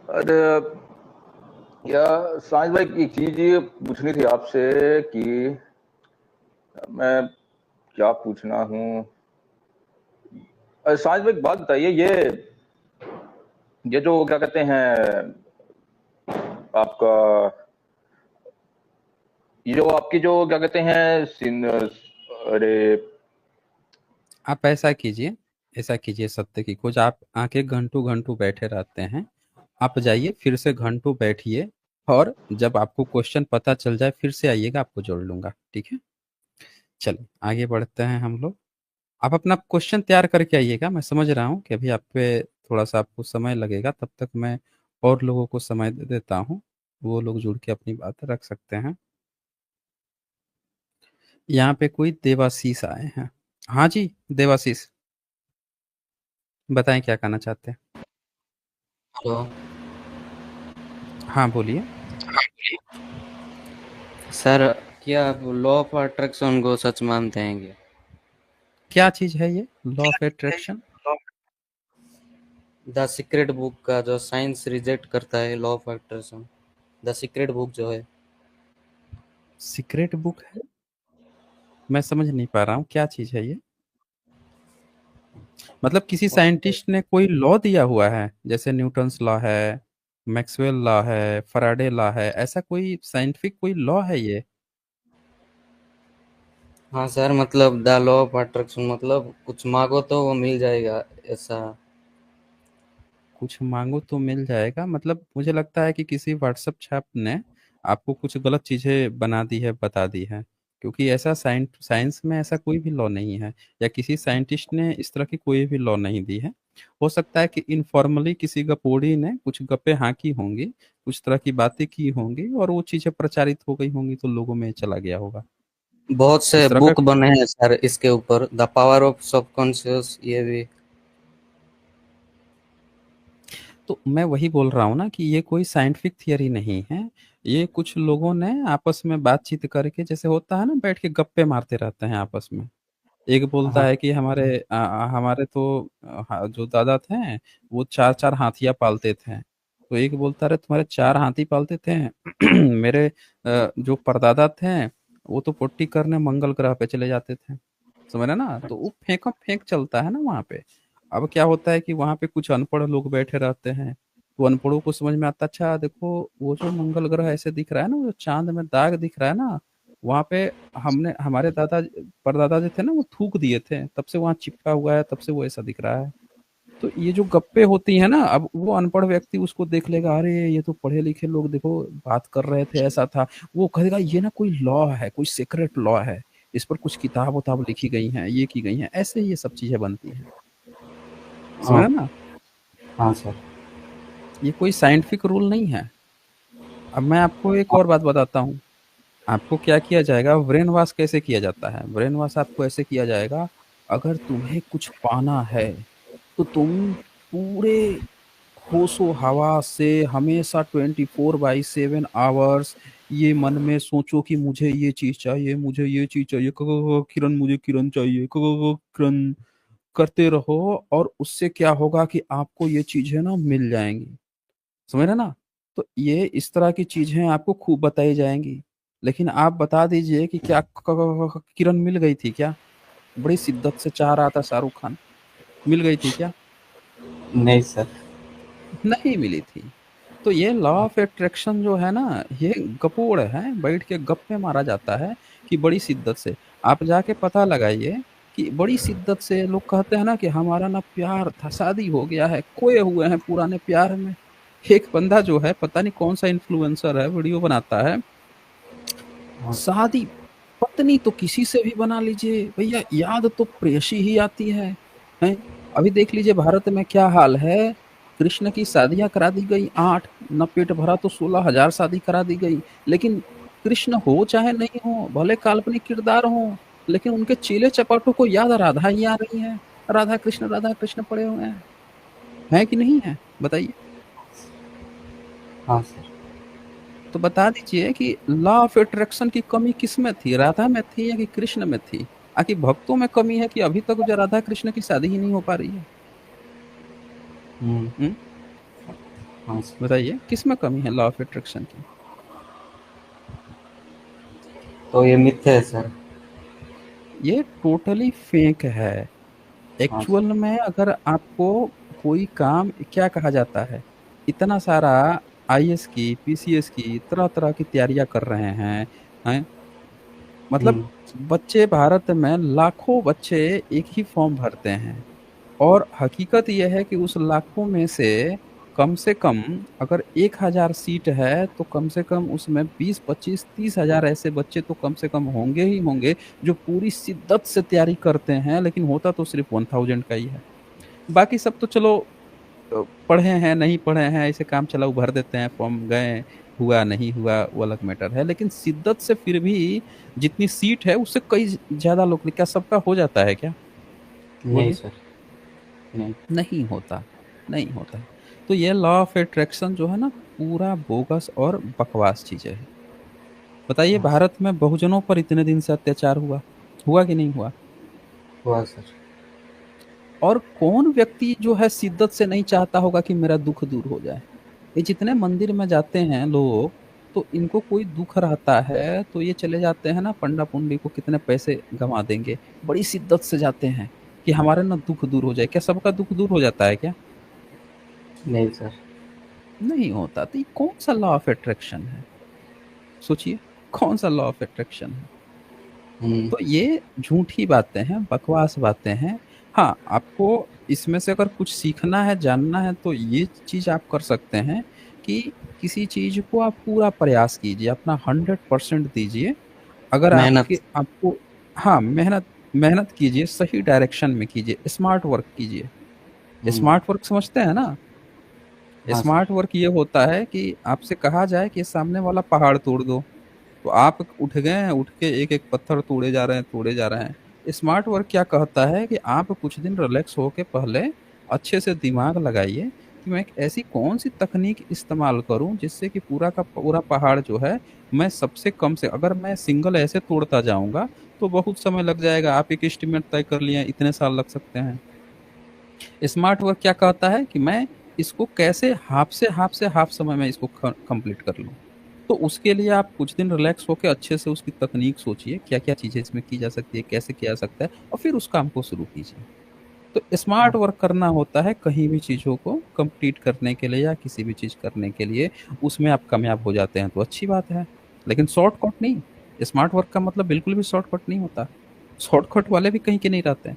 अरे यार साइंस भाई, एक चीज ये पूछनी थी आपसे कि मैं क्या पूछना हूँ। साइंस भाई एक बात बताइए, ये जो क्या कहते हैं आपका, ये जो आपकी जो क्या कहते हैं अरे आप ऐसा कीजिए सत्य की खोज, आप आके घंटों घंटों बैठे रहते हैं। आप जाइए फिर से घंटों बैठिए, और जब आपको क्वेश्चन पता चल जाए फिर से आइएगा, आपको जोड़ लूंगा, ठीक है? चलिए आगे बढ़ते हैं हम लोग। आप अपना क्वेश्चन तैयार करके आइएगा। मैं समझ रहा हूँ कि अभी आप पे थोड़ा सा आपको समय लगेगा, तब तक मैं और लोगों को समय दे देता हूँ। वो लोग जुड़ के अपनी बात रख सकते हैं। यहाँ पे कोई देवाशीष आए हैं। हाँ जी, देवाशीष, बताएं क्या कहना चाहते हैं। हेलो। हाँ बोलिए। सर, क्या आप लॉ ऑफ अट्रैक्शन को सच मानते हैं क्या? क्या चीज़ है ये law of attraction? The secret book का जो साइंस रिजेक्ट करता है law of attraction, the secret book जो है। सीक्रेट बुक है? मैं समझ नहीं पा रहा हूँ, क्या चीज़ है ये? मतलब किसी उसमें साइंटिस्ट ने कोई लॉ दिया हुआ है, जैसे न्यूटन्स लॉ है, मैक्सवेल लॉ है, फैराडे लॉ है, ऐसा कोई साइंटिफिक कोई लॉ है ये? हाँ सर, मतलब द लॉ ऑफ अट्रैक्शन मतलब कुछ मांगो तो वो मिल जाएगा, ऐसा। कुछ माँगो तो मिल जाएगा, मतलब मुझे लगता है कि किसी व्हाट्सएप छाप ने आपको कुछ गलत चीज़ें बना दी है, बता दी है। क्योंकि ऐसा साइंस में ऐसा कोई भी लॉ नहीं है, या किसी साइंटिस्ट ने इस तरह की कोई भी लॉ नहीं दी है। हो सकता है कि इनफॉर्मली किसी गपोड़ी ने कुछ गप्पे हाँकी होंगी, कुछ तरह की बातें की होंगी और वो चीज़ें प्रचारित हो गई होंगी तो लोगों में चला गया होगा। बहुत से इस तरह का। बुक बने हैं सर इसके ऊपर, द पावर ऑफ सबकॉन्शियस, ये भी। तो मैं वही बोल रहा हूँ ना कि ये कोई साइंटिफिक थियरी नहीं है। ये कुछ लोगों ने आपस में बातचीत करके, जैसे होता है ना, बैठ के गप्पे मारते रहते हैं आपस में। एक बोलता हाँ। है कि हमारे तो जो दादा थे वो चार चार हाथियां पालते थे। तो एक बोलता रहे तुम्हारे चार हाथी पालते थे मेरे जो परदादा थे वो तो पुट्टी करने मंगल ग्रह पे चले जाते थे। समझ रहे ना, तो वो फेंका फेंक चलता है ना वहाँ पे। अब क्या होता है कि वहाँ पे कुछ अनपढ़ लोग बैठे रहते हैं, तो अनपढ़ों को समझ में आता, अच्छा देखो वो जो मंगल ग्रह ऐसे दिख रहा है ना, वो जो चांद में दाग दिख रहा है ना, वहाँ पे हमने हमारे दादा परदादा जो थे ना वो थूक दिए थे, तब से वहाँ चिपका हुआ है, तब से वो ऐसा दिख रहा है। तो ये जो गप्पे होती है ना, अब वो अनपढ़ व्यक्ति उसको देख लेगा, अरे ये तो पढ़े लिखे लोग देखो बात कर रहे थे, ऐसा था। वो कहेगा ये ना कोई लॉ है, कोई सीक्रेट लॉ है, इस पर कुछ किताब उताब लिखी गई हैं, ये की गई हैं, ऐसे ये सब चीजें बनती हैं। समझ हाँ। रहे ना? हाँ सर। ये कोई साइंटिफिक रूल नहीं है। अब मैं आपको एक और बात बताता हूँ। आपको क्या किया जाएगा, ब्रेन वॉश कैसे किया जाता है? ब्रेन वॉश आपको ऐसे किया जाएगा, अगर तुम्हें कुछ पाना है तो तुम पूरे होशो हवास से हमेशा 24/7 आवर्स ये मन में सोचो कि मुझे ये चीज चाहिए, मुझे ये चीज चाहिए, किरण मुझे किरण चाहिए, किरण करते रहो। और उससे क्या होगा कि आपको ये चीजें ना मिल जाएंगी। समझ रहे ना? तो ये इस तरह की चीजें आपको खूब बताई जाएंगी। लेकिन आप बता दीजिए कि क्या किरण मिल गई थी क्या? बड़ी शिद्दत से चाह रहा था शाहरुख खान, मिल गई थी क्या? नहीं सर। नहीं मिली थी। तो ये लॉ ऑफ अट्रैक्शन जो है ना, ये गपोड़ है, बैठ के गप्पे मारा जाता है कि बड़ी शिद्दत से। आप जाके पता लगाइए कि बड़ी शिद्दत से लोग कहते हैं ना कि हमारा ना प्यार था, शादी हो गया है, खोए हुए हैं पुराने प्यार में। एक बंदा जो है, पता नहीं कौन सा इन्फ्लुएंसर है, वीडियो बनाता है, हाँ। शादी पत्नी तो किसी से भी बना लीजिए भैया, याद तो प्रेयसी ही आती है। अभी देख लीजिए भारत में क्या हाल है। कृष्ण की शादियां करा दी गई 8, न पेट भरा तो 16,000 शादी करा दी गई। लेकिन कृष्ण हो चाहे नहीं हो, भले काल्पनिक किरदार हो, लेकिन उनके चेले चपाटों को याद राधा ही आ रही है। राधा कृष्ण पड़े हुए हैं। है कि नहीं है, बताइए? हाँ सर। तो बता दीजिए कि लॉ ऑफ अट्रैक्शन की कमी किसमें थी, राधा में थी या कि कृष्ण में थी? आखिर भक्तों में कमी है कि अभी तक जो राधा कृष्ण की शादी ही नहीं हो पा रही है? हम्म। हम्म? हाँ सर। बताइए किसमें कमी है लॉ ऑफ अट्रैक्शन की? तो ये मिथ्या है सर। ये टोटली फेक है। हाँ एक्चुअल सर। में अगर आपको कोई काम, क्या कहा जाता है, इतना सारा आईएएस की, पीसीएस की, तरह तरह की तैयारियां कर रहे हैं। मतलब हम्म। बच्चे भारत में लाखों बच्चे एक ही फॉर्म भरते हैं, और हकीकत यह है कि उस लाखों में से कम, अगर 1,000 सीट है तो कम से कम उसमें 20, 25, 30 हजार ऐसे बच्चे तो कम से कम होंगे ही होंगे जो पूरी शिद्दत से तैयारी करते हैं, लेकिन होता तो सिर्फ 1,000 का ही है। बाकी सब तो चलो पढ़े हैं नहीं पढ़े हैं, ऐसे काम चलाऊ भर देते हैं फॉर्म, गए, हुआ नहीं हुआ वो अलग मैटर है। लेकिन शिद्दत से फिर भी जितनी सीट है उससे कई ज्यादा लोग, क्या सबका हो जाता है क्या? नहीं बोलिए। सर। नहीं। नहीं होता, नहीं होता। तो ये लॉ ऑफ अट्रैक्शन जो है ना, पूरा बोगस और बकवास चीजें है। बताइए हाँ सर। भारत में बहुजनों पर इतने दिन से अत्याचार हुआ, हुआ कि नहीं हुआ? हुआ सर। और कौन व्यक्ति जो है शिद्दत से नहीं चाहता होगा कि मेरा दुख दूर हो जाए। ये जितने मंदिर में जाते हैं लोग, तो इनको कोई दुख रहता है तो ये चले जाते हैं ना, पंडा पुंडी को कितने पैसे गंवा देंगे, बड़ी शिद्दत से जाते हैं कि हमारा ना दुख दूर हो जाए। क्या सबका दुख दूर हो जाता है क्या? नहीं सर। नहीं होता। तो ये कौन सा लॉ ऑफ अट्रैक्शन है? सोचिए, कौन सा लॉ ऑफ अट्रैक्शन है? हम्म। तो ये झूठी बातें हैं, बकवास बातें हैं। हाँ, आपको इसमें से अगर कुछ सीखना है, जानना है, तो ये चीज़ आप कर सकते हैं कि किसी चीज़ को आप पूरा प्रयास कीजिए, अपना 100% दीजिए। अगर मेहनत। आपके आपको हाँ, मेहनत मेहनत कीजिए, सही डायरेक्शन में कीजिए, स्मार्ट वर्क कीजिए। हम्म। स्मार्ट वर्क समझते हैं ना? हाँ सर। स्मार्ट वर्क ये होता है कि आपसे कहा जाए कि सामने वाला पहाड़ तोड़ दो, तो आप उठ गए हैं, उठ के एक-एक पत्थर तोड़े जा रहे हैं, तोड़े जा रहे हैं। स्मार्ट वर्क क्या कहता है कि आप कुछ दिन रिलैक्स होके पहले अच्छे से दिमाग लगाइए कि मैं एक ऐसी कौन-सी तकनीक इस्तेमाल करूँ जिससे कि पूरा का पूरा पहाड़ जो है, मैं सबसे कम से अगर मैं सिंगल ऐसे तोड़ता जाऊँगा, तो बहुत समय लग जाएगा। आप एक एस्टीमेट तय कर लिए, इतने साल लग सकते हैं। स्मार्ट वर्क क्या कहता है कि मैं इसको कैसे हाफ समय में इसको कंप्लीट कर लूँ। तो उसके लिए आप कुछ दिन रिलैक्स होके अच्छे से उसकी तकनीक सोचिए, क्या-क्या चीज़ें इसमें की जा सकती है, कैसे किया जा सकता है, और फिर उस काम को शुरू कीजिए। तो स्मार्ट वर्क करना होता है कहीं भी चीज़ों को कंप्लीट करने के लिए या किसी भी चीज़ करने के लिए, उसमें आप कामयाब हो जाते हैं तो अच्छी बात है, लेकिन शॉर्टकट नहीं। स्मार्ट वर्क का मतलब बिल्कुल भी शॉर्टकट नहीं होता। शॉर्टकट वाले भी कहीं के नहीं रहते हैं।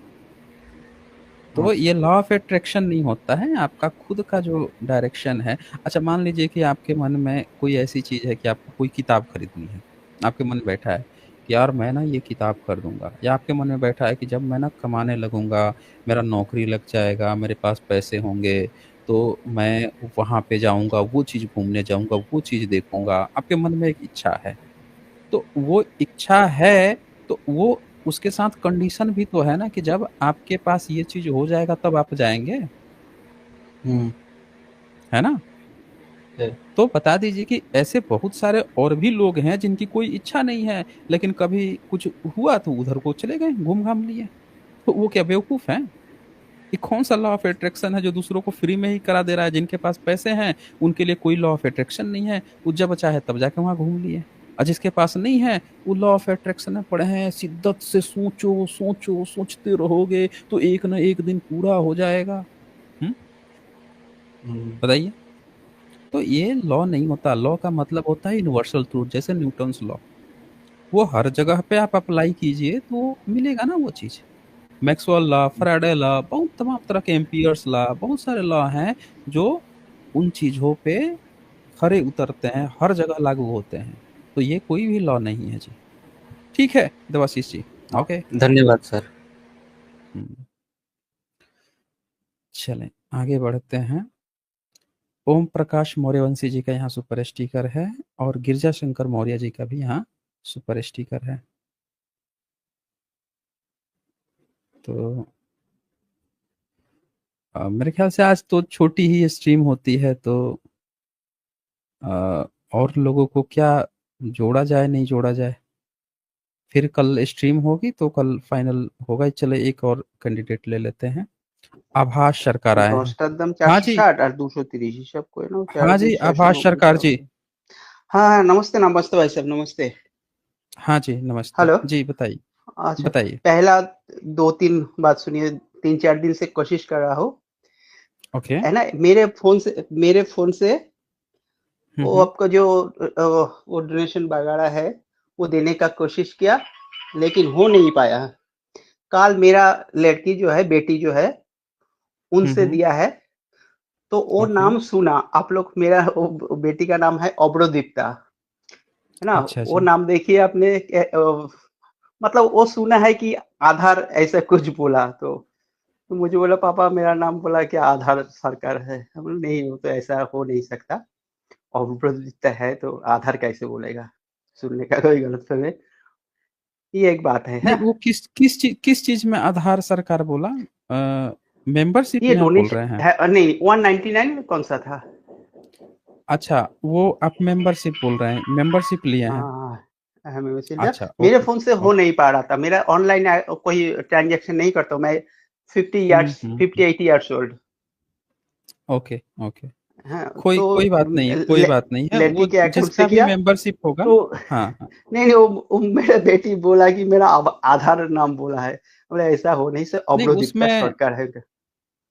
हाँ तो सर। ये लॉ ऑफ अट्रैक्शन नहीं होता है, आपका खुद का जो डायरेक्शन है। अच्छा, मान लीजिए कि आपके मन में कोई ऐसी चीज़ है कि आपको कोई किताब खरीदनी है। आपके मन में बैठा है कि यार मैं ना ये किताब खरीदूँगा, या आपके मन में बैठा है कि जब मैं ना कमाने लगूँगा, मेरा नौकरी लग जाएगा, मेरे पास पैसे होंगे, तो मैं वहाँ पे जाऊँगा, वो चीज़ घूमने जाऊँगा, वो चीज़ देखूँगा। आपके मन में एक इच्छा है। तो वो इच्छा है, तो वो उसके साथ कंडीशन भी तो है ना कि जब आपके पास ये चीज़ हो जाएगा तब आप जाएँगे, हम्म। है ना? है। तो बता दीजिए कि ऐसे बहुत सारे और भी लोग हैं जिनकी कोई इच्छा नहीं है, लेकिन कभी कुछ हुआ तो उधर को चले गए, घूम-घाम लिए। तो वो क्या बेवकूफ़ हैं? ये कौन-सा लॉ ऑफ अट्रैक्शन है जो दूसरों को फ्री में ही करा दे रहा है? जिनके पास पैसे हैं, उनके लिए कोई लॉ ऑफ अट्रैक्शन नहीं है, वो जब चाहे तब जाके वहाँ घूम लिए। और जिसके पास नहीं है, वो लॉ ऑफ अट्रैक्शन में पड़े हैं, शिद्दत से सोचो, सोचो, सोचते रहोगे तो एक ना एक दिन पूरा हो जाएगा। हुँ, हम्म। बताइए? तो ये लॉ नहीं होता। लॉ का मतलब होता है यूनिवर्सल ट्रूथ, जैसे न्यूटन्स लॉ। वो हर जगह पे आप अप्लाई कीजिए तो मिलेगा ना वो चीज़। मैक्सवेल लॉ, फैराडे लॉ, बहुत तमाम तरह के एम्पियर्स लॉ, बहुत सारे लॉ हैं जो उन चीज़ों पे खरे उतरते हैं, हर जगह लागू होते हैं। तो ये कोई भी लॉ नहीं है जी। ठीक है, देवाशीष जी। ओके। धन्यवाद सर। हुँ, चलें आगे बढ़ते हैं। ओम प्रकाश मौर्यवंशी जी का यहाँ सुपर स्टिकर है, और गिरजा शंकर मौर्य जी का भी यहाँ सुपर स्टिकर है। तो मेरे ख्याल से आज तो छोटी ही स्ट्रीम होती है, तो और लोगों को क्या जोड़ा जाए, नहीं जोड़ा जाए? फिर कल स्ट्रीम होगी तो कल फाइनल होगा। चले एक और कैंडिडेट ले लेते हैं। आभास सरकार आए हैं। দশটার দাম हाँ চারশো जी, ষাট আর 230 हिसाब করে নাও, हाँ जी, आभास 420 सरकार 490 जी। হবে। हाँ हाँ, नमस्ते नमस्ते भाई साहब, नमस्ते। हाँ जी, नमस्ते। हेलो। जी, बताइए, अच्छा, बताइए। पहला 2-3 बात सुनिए। 3-4 दिन से कोशिश कर रहा हूँ, ओके। है ना। मेरे फोन से हुँ, वो हुँ। आपका जो वो डोनेशन वगैरह है वो देने का कोशिश किया, लेकिन हो नहीं पाया। कल मेरा लड़की जो है, बेटी जो है, हुँ, उनसे हुँ। दिया है, तो वो ओके। नाम सुना आप लोग। मेरा वो बेटी का नाम है अब्रोदीप्ता, है ना। अच्छा वो जी। नाम देखिए आपने मतलब वो सुना है कि आधार ऐसा कुछ बोला, तो मुझे बोला पापा मेरा नाम बोला क्या आधार सरकार है। हम बोले, नहीं वो तो ऐसा हो नहीं सकता, अब्रोदीप्ता है तो आधार कैसे बोलेगा। सुनने का कोई गलत फहमी, ये एक बात है नहीं, हाँ? वो किस चीज़ में आधार सरकार बोला? मेंबरशिप ये में आप बोल रहे डोनेशन हैं? है नहीं, 199 में कौन सा था? अच्छा, वो आप मेंबरशिप बोल रहे हैं, मेंबरशिप लिए हैं। हाँ अच्छा, मेरे ओके, फोन से हो ओके। नहीं पा रहा था, मेरा ऑनलाइन कोई ट्रांजेक्शन नहीं करता हूँ मैं। 50 हुँ, ईयर्स हुँ, 50 80 ईयर्स ओल्ड। Okay, okay. हाँ, कोई तो कोई बात नहीं है, कोई बात नहीं है। वो लड़की के अकाउंट से जिसका भी किया मेंबरशिप होगा। तो हाँ, हाँ। नहीं नहीं, वो मेरा बेटी बोला कि मेरा आधार नाम बोला है। बोला ऐसा हो नहीं से नहीं अवरोधिकता उसमें सरकार है।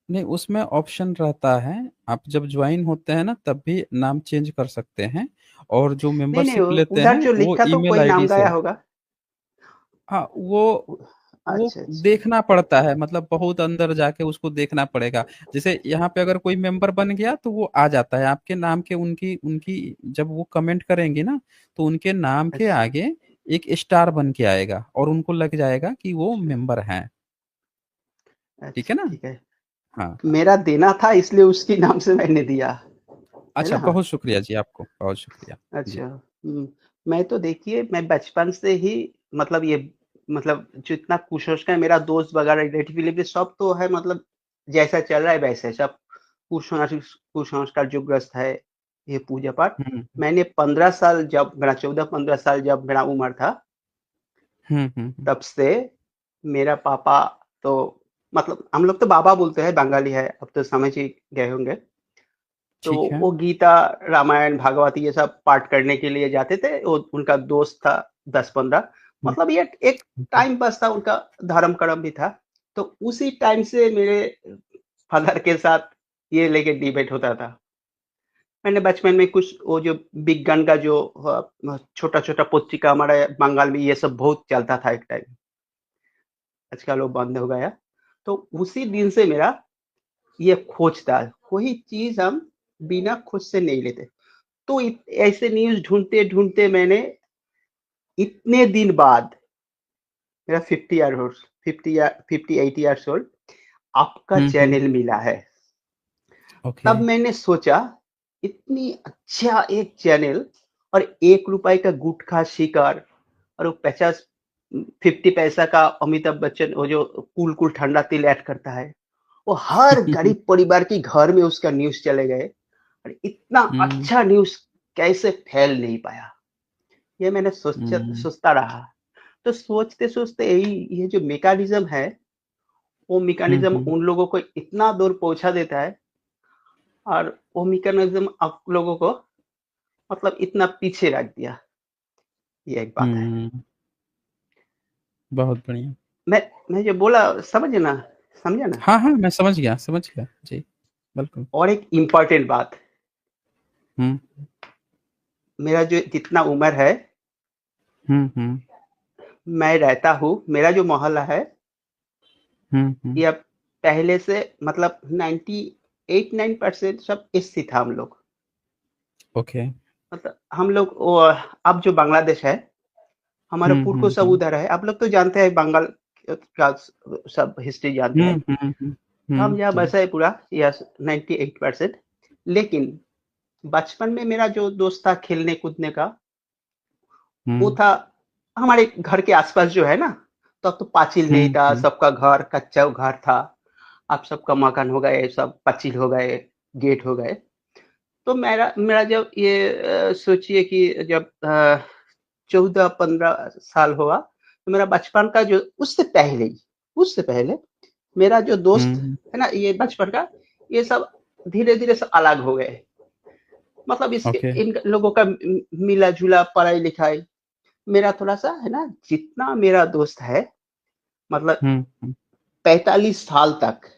नहीं उसमें ऑप्शन रहता है। आप जब ज्वाइन होते हैं ना तब भी नाम चेंज कर सकते हैं। और जो नहीं नहीं, मेंबरशिप लेते उधर हैं जो वो लिखा तो ईमेल कोई नाम आईडी से। गया होगा। हाँ, वो अच्छा अच्छा। देखना पड़ता है, मतलब बहुत अंदर जाके उसको देखना पड़ेगा। जैसे यहाँ पे अगर कोई मेंबर बन गया तो वो आ जाता है आपके नाम के, उनकी उनकी जब वो कमेंट करेंगे ना तो उनके नाम के अच्छा आगे एक स्टार बन के आएगा और उनको लग जाएगा कि वो मेंबर हैं। ठीक है अच्छा, ना? ठीक है। हाँ, हाँ। मेरा देना था इसलिए उसके नाम से मैंने दिया, है अच्छा, ना। बहुत शुक्रिया जी, आपको बहुत शुक्रिया। जी। अच्छा। मैं तो देखिए मैं बचपन से ही मतलब ये मतलब जितना कुसंस्कार मेरा दोस्त वगैरह रिलेटिव रिलेटिव सब तो है, मतलब जैसा चल रहा है वैसे सब कुसंस्कार कुसंस्कार जो ग्रस्त है ये पूजा पाठ। हम्म, मैंने 15 साल, जब मेरा 14 15 साल जब मेरा उम्र था, हम्म, हम्म। तब से मेरा पापा तो मतलब हम लोग तो बाबा बोलते हैं, बंगाली है, अब तो समझ ही गए होंगे। तो ठीक है। वो गीता रामायण भागवत ये सब पाठ करने के लिए जाते थे। वो उनका दोस्त था 10 15, हम्म, मतलब ये एक हम्म, टाइम पास था उनका, धर्म कर्म भी था। तो उसी टाइम से मेरे फादर के साथ ये लेके डिबेट होता था। मैंने बचपन में कुछ वो जो विज्ञान का जो छोटा छोटा पत्रिका हमारे बंगाल में ये सब बहुत चलता था एक टाइम, आजकल वो बंद हो गया। तो उसी दिन से मेरा ये खोज था, कोई चीज हम बिना खोज से नहीं लेते। तो ऐसे न्यूज ढूंढते ढूंढते मैंने इतने दिन बाद मेरा 50 80 ईयर्स ओल्ड आपका हम्म। चैनल मिला है। ओके। तब मैंने सोचा इतनी अच्छा एक चैनल, और 1 रुपए का गुटखा शिकार, और वो 50 पैसा का अमिताभ बच्चन वो जो कूल कूल ठंडा तेल ऐड करता है, वो हर गरीब परिवार के घर में उसका न्यूज चले गए। और इतना हम्म, अच्छा न्यूज कैसे फैल नहीं पाया, ये मैंने हम्म, सोचता रहा। तो सोचते सोचते यही ये जो मैकेनिज्म है, वो मैकेनिज्म हम्म, उन लोगों को इतना दूर पहुंचा देता है, और वो मैकेनिज्म आप लोगों को मतलब इतना पीछे रख दिया। ये एक बात है। हम्म। बहुत बढ़िया। मैं जो बोला समझे ना, समझे ना। हाँ, हाँ, मैं समझ गया, समझ गया जी। बिल्कुल। और एक इम्पोर्टेंट बात, हुँ, मेरा जो जितना उम्र है, हुँ, हुँ, मैं रहता हूँ, मेरा जो मोहल्ला है, हुँ, हुँ। ये अब पहले से मतलब 98 9% सब एससी था हम लोग। ओके। मतलब हम लोग अब जो बांग्लादेश है, हमारे हुँ, पुरखों हुँ, सब हुँ। उधर है। आप लोग तो जानते हैं बंगाल का सब हिस्ट्री जानते हुँ, हैं। हुँ, हुँ, हम हुँ, यहाँ हुँ, बसा है पूरा, यस 98%। लेकिन बचपन में मेरा जो दोस्त था खेलने कूदने का, वो हुँ, था हमारे घर के आसपास जो है ना। तो अब तो पाचिल नहीं हुँ, था, हुँ, सबका घर कच्चा घर था। अब सबका मकान हो गए, सब पाचिल हो गए, गेट हो गए। तो मेरा मेरा जब ये सोचिए कि जब 14 15 साल हुआ, तो मेरा बचपन का जो उससे पहले मेरा जो दोस्त हुँ। है ना, ये बचपन का, ये सब धीरे धीरे सब अलग हो गए। मतलब इसके ओके। इन लोगों का मिला जुला पढ़ाई लिखाई, मेरा थोड़ा सा है ना, जितना मेरा दोस्त है, मतलब हुँ, हुँ, 45 साल तक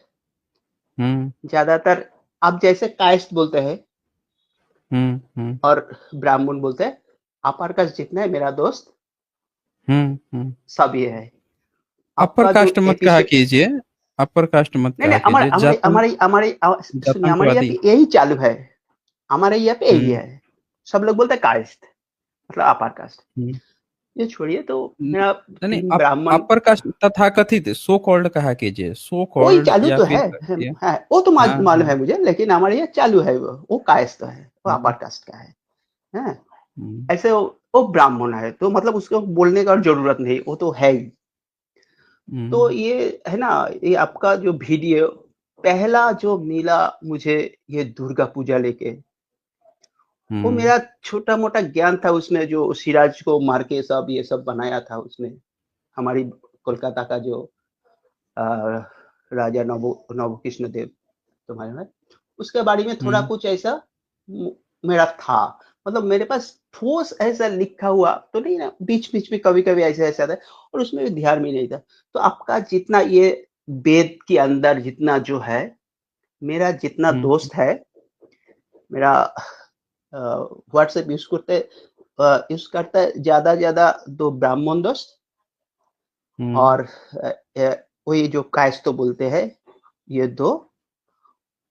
हुँ, ज्यादातर, आप जैसे कायस्थ बोलते हैं हुँ, हुँ, और ब्राह्मण बोलते हैं, अपर कास्ट जितना है मेरा दोस्त, हुँ, हुँ। सब ये है। अपर आपका जो कास्ट मत कहा एपिसोड, कीजिए, अपर कास्ट मत नहीं कहा नहीं, हमारे कीजिए। हमारे हमारे हमारे सुनिए, हमारे यहाँ जातंकवादी। पे यही चालू है। हमारे यहाँ पे यही हुँ, है। सब लोग बोलते हैं कायस्थ, मतलब अपर कास्ट। हुँ। ये छोड़िए, तो न मेरा नहीं, नहीं, 3 ब्राह्मण, अपर कास्ट तथाकथित सो कॉल्ड कहा कीजिए, सो वही कॉल्ड चालू या तो फिर है, ये। है वो तो हाँ, मालूम है हाँ। मुझे, लेकिन हमारे यहाँ चालू है, वो कायस्थ है, वो अपर हुँ, कास्ट का है। हुँ, ऐसे वो ब्राह्मण है, तो मतलब उसको बोलने का जरूरत नहीं, वो तो है ही। तो हुँ, ये है ना, ये आपका जो वीडियो पहला जो मिला मुझे, ये दुर्गा पूजा लेके, वो हम्म मेरा छोटा मोटा ज्ञान था उसमें, जो सिराज को मार के सब ये सब बनाया था उसने, हमारी कोलकाता का जो अ, राजा नवो कृष्ण देव तुम्हारे में, उसके बारे में थोड़ा हम्म कुछ ऐसा मेरा था। मतलब मेरे पास ठोस ऐसा लिखा हुआ तो नहीं ना, बीच बीच में कभी कभी ऐसा ऐसा था, और उसमें भी ध्यान भी नहीं था। तो आपका जितना ये वेद के अंदर जितना जो है, मेरा जितना हम्म दोस्त है, मेरा व्हाट्सएप यूज करता है ज्यादा ज्यादा दो ब्राह्मण दोस्त, हम्म और वही जो कायस्थ बोलते हैं, ये दो,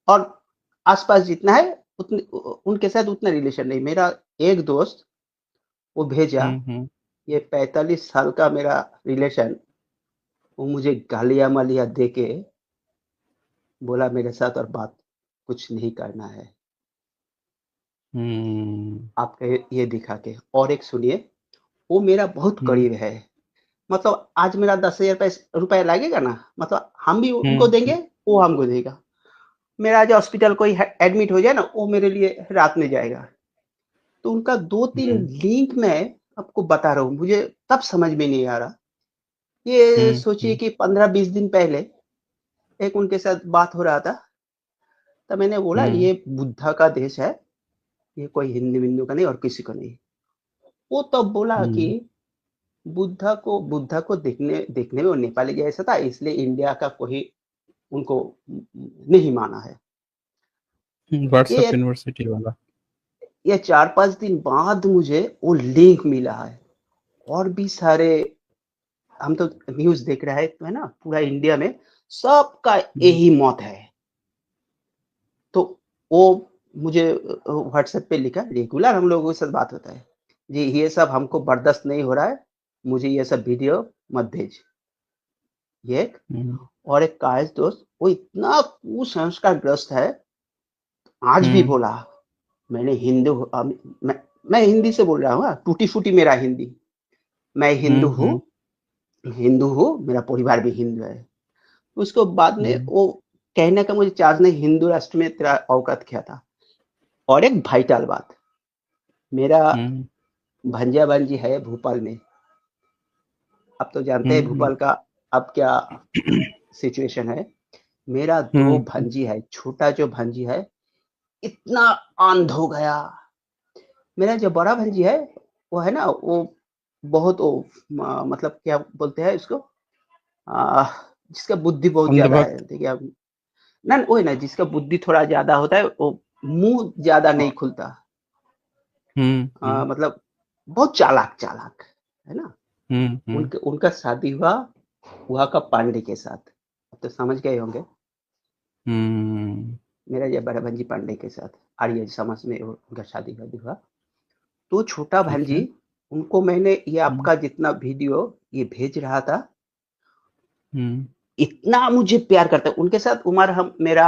और आसपास जितना है उतने, उनके साथ उतना रिलेशन नहीं। मेरा एक दोस्त वो भेजा, हम्म ये 45 साल का मेरा रिलेशन, वो मुझे गालियां मालियां दे के बोला मेरे साथ और बात कुछ नहीं करना है, हम्म आपका ये दिखा के। और एक सुनिए, वो मेरा बहुत हम्म करीब है। मतलब आज मेरा 10,000 रुपया लगेगा ना, मतलब हम भी उनको हम्म देंगे, वो हमको देगा। मेरा आज हॉस्पिटल कोई एडमिट हो जाए ना, वो मेरे लिए रात में जाएगा। तो उनका 2-3 हम्म लिंक मैं आपको बता रहा हूँ, मुझे तब समझ में नहीं आ रहा। ये सोचिए हम्म कि 15-20 दिन पहले एक उनके साथ बात हो रहा था, तब मैंने बोला हम्म ये बुद्धा का देश है, ये कोई हिंदू विंदू का नहीं और किसी का नहीं। वो तब बोला कि हम्म बुद्धा को देखने देखने में वो नेपाली जैसा था, इसलिए इंडिया का कोई उनको नहीं माना है। ये व्हाट्सएप यूनिवर्सिटी वाला। ये 4-5 दिन बाद मुझे वो लिंक मिला है, और भी सारे, हम तो न्यूज देख रहे हैं तो है ना, पूरा इंडिया में सबका हम्म यही मौत है। तो वो मुझे व्हाट्सएप पे लिखा, रेगुलर हम लोगों के साथ बात होता है, जी ये सब हमको बर्दाश्त नहीं हो रहा है, मुझे ये सब वीडियो मत भेज। ये एक, हम्म और एक कायज दोस्त, वो इतना कुसंस्कार ग्रस्त है, आज भी हम्म बोला मैंने मैं हिंदी से बोल रहा हूँ, टूटी फूटी मेरा हिंदी, मैं हिंदू हूँ, हम्म मेरा परिवार भी हिंदू है। उसको बाद में हम्म वो कहने का मुझे चार्ज नहीं, हिंदू राष्ट्र में तेरा औकात क्या था। और एक वाइटल बात, मेरा हम्म भंजा भांजी है भोपाल में, आप तो जानते हैं हम्म भोपाल का अब क्या सिचुएशन है। मेरा दो हम्म भांजी है, छोटा जो भांजी है इतना अंध हो गया। मेरा जो बड़ा भांजी है, वो है ना, वो बहुत वो मतलब क्या बोलते हैं इसको, आ, जिसका बुद्धि बहुत ज्यादा है, अंधभक्त। देखिए आप, ना वो है ना जिसका बुद्धि थोड़ा ज्यादा होता है, वो मुंह ज्यादा नहीं खुलता, हम्म मतलब बहुत चालाक चालाक है ना। हम्म उनका शादी हुआ वहाँ का पांडे के साथ, अब तो समझ गए होंगे, हम्म मेरा ये बड़ा भांजी पांडे के साथ आर्य समाज में उनका शादी वादी हुआ। तो छोटा ठीक भांजी, है। उनको मैंने ये हम्म आपका जितना वीडियो ये भेज रहा था, हम्म इतना मुझे प्यार करता है उनके साथ। उम्र हम मेरा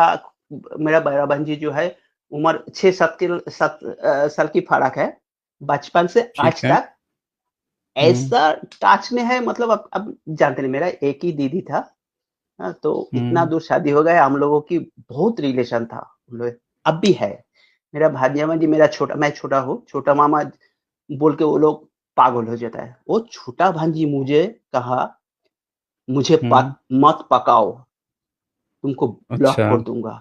मेरा बड़ा भांजी जो है, उम्र 6-7 साल की फर्क है, बचपन से ठीक आज है। तक हम्म ऐसा टच में है। मतलब अब जानते नहीं, मेरा एक ही दीदी था, हाँ, तो इतना हम्म दूर शादी हो गया, हम लोगों की बहुत रिलेशन था हम लोग, अब भी है। मेरा भांजा भांजी, मेरा छोटा, मैं छोटा हूँ, छोटा मामा बोल के वो लोग पागल हो जाता है। वो छोटा भांजी मुझे कहा, मुझे हम्म मत पकाओ, तुमको ब्लॉक अच्छा। कर दूंगा